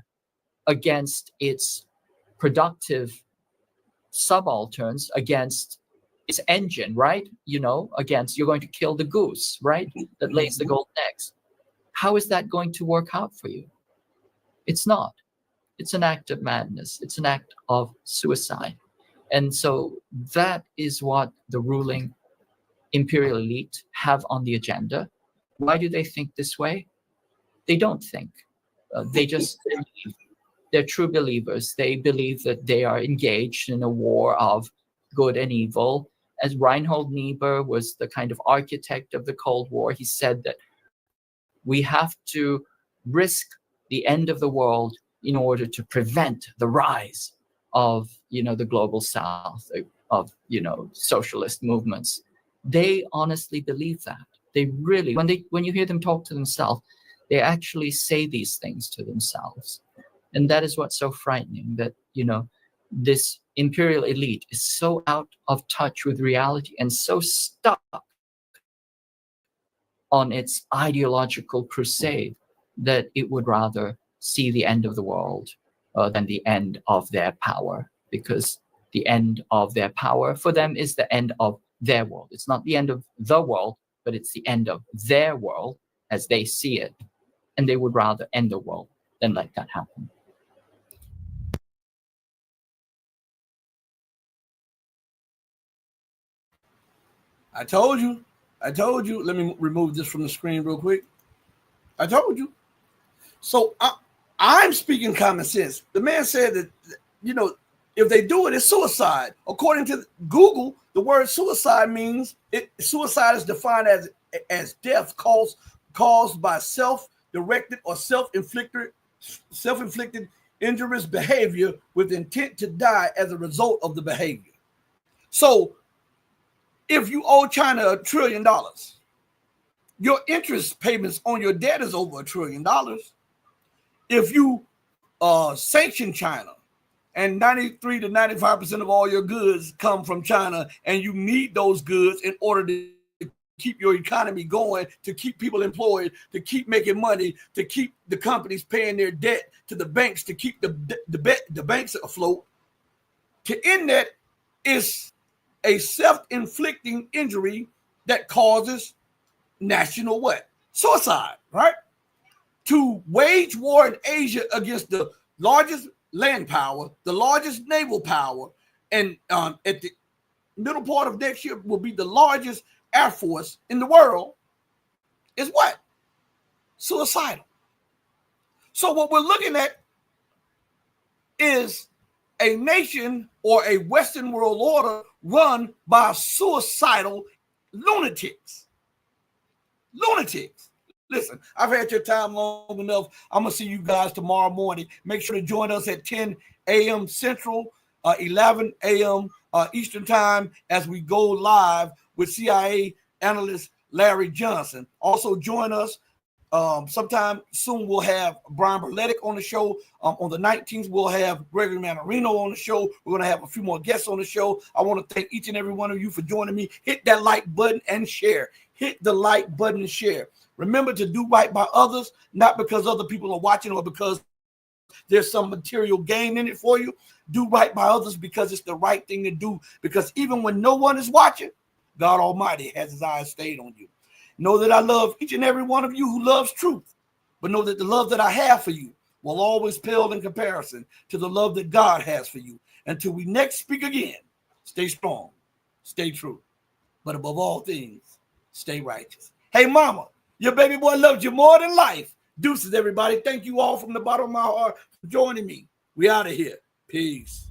against its productive subalterns, against its engine, right? You're going to kill the goose, right? That lays the golden eggs. How is that going to work out for you? It's not. It's an act of madness. It's an act of suicide. And so that is what the ruling imperial elite have on the agenda. Why do they think this way? They don't think. They just believe. They're true believers. They believe that they are engaged in a war of good and evil. As Reinhold Niebuhr was the kind of architect of the Cold War, he said that we have to risk the end of the world in order to prevent the rise of, the global South, of, socialist movements. They honestly believe that. They really, when you hear them talk to themselves, they actually say these things to themselves. And that is what's so frightening, that, this imperial elite is so out of touch with reality and so stuck on its ideological crusade that it would rather see the end of the world than the end of their power, because the end of their power for them is the end of their world. It's not the end of the world, but it's the end of their world as they see it. And they would rather end the world than let that happen. I told you. Let me remove this from the screen real quick. I told you. So I'm speaking common sense. The man said that, if they do it, it's suicide. According to Google, the word suicide means suicide is defined as death caused by self-directed or self-inflicted injurious behavior with intent to die as a result of the behavior. So if you owe China $1 trillion your interest payments on your debt is over $1 trillion. If you sanction China and 93 to 95% of all your goods come from China, and you need those goods in order to keep your economy going, to keep people employed, to keep making money, to keep the companies paying their debt to the banks, to keep the banks afloat, to end that is a self-inflicting injury that causes national what? Suicide, right? To wage war in Asia against the largest land power, the largest naval power, and at the middle part of next year will be the largest air force in the world, is what? Suicidal. So what we're looking at is a nation or a Western world order run by suicidal lunatics. Lunatics. Listen, I've had your time long enough. I'm going to see you guys tomorrow morning. Make sure to join us at 10 a.m. Central, 11 a.m. Eastern Time as we go live with CIA analyst Larry Johnson. Also join us sometime soon. We'll have Brian Berletic on the show. On the 19th, we'll have Gregory Manarino on the show. We're going to have a few more guests on the show. I want to thank each and every one of you for joining me. Hit that like button and share. Hit the like button and share. Remember to do right by others, not because other people are watching or because there's some material gain in it for you. Do right by others because it's the right thing to do. Because even when no one is watching, God Almighty has his eyes stayed on you. Know that I love each and every one of you who loves truth, but know that the love that I have for you will always pale in comparison to the love that God has for you. Until we next speak again, stay strong, stay true, but above all things, stay righteous. Hey, mama, your baby boy loves you more than life. Deuces, everybody. Thank you all from the bottom of my heart for joining me. We out of here. Peace.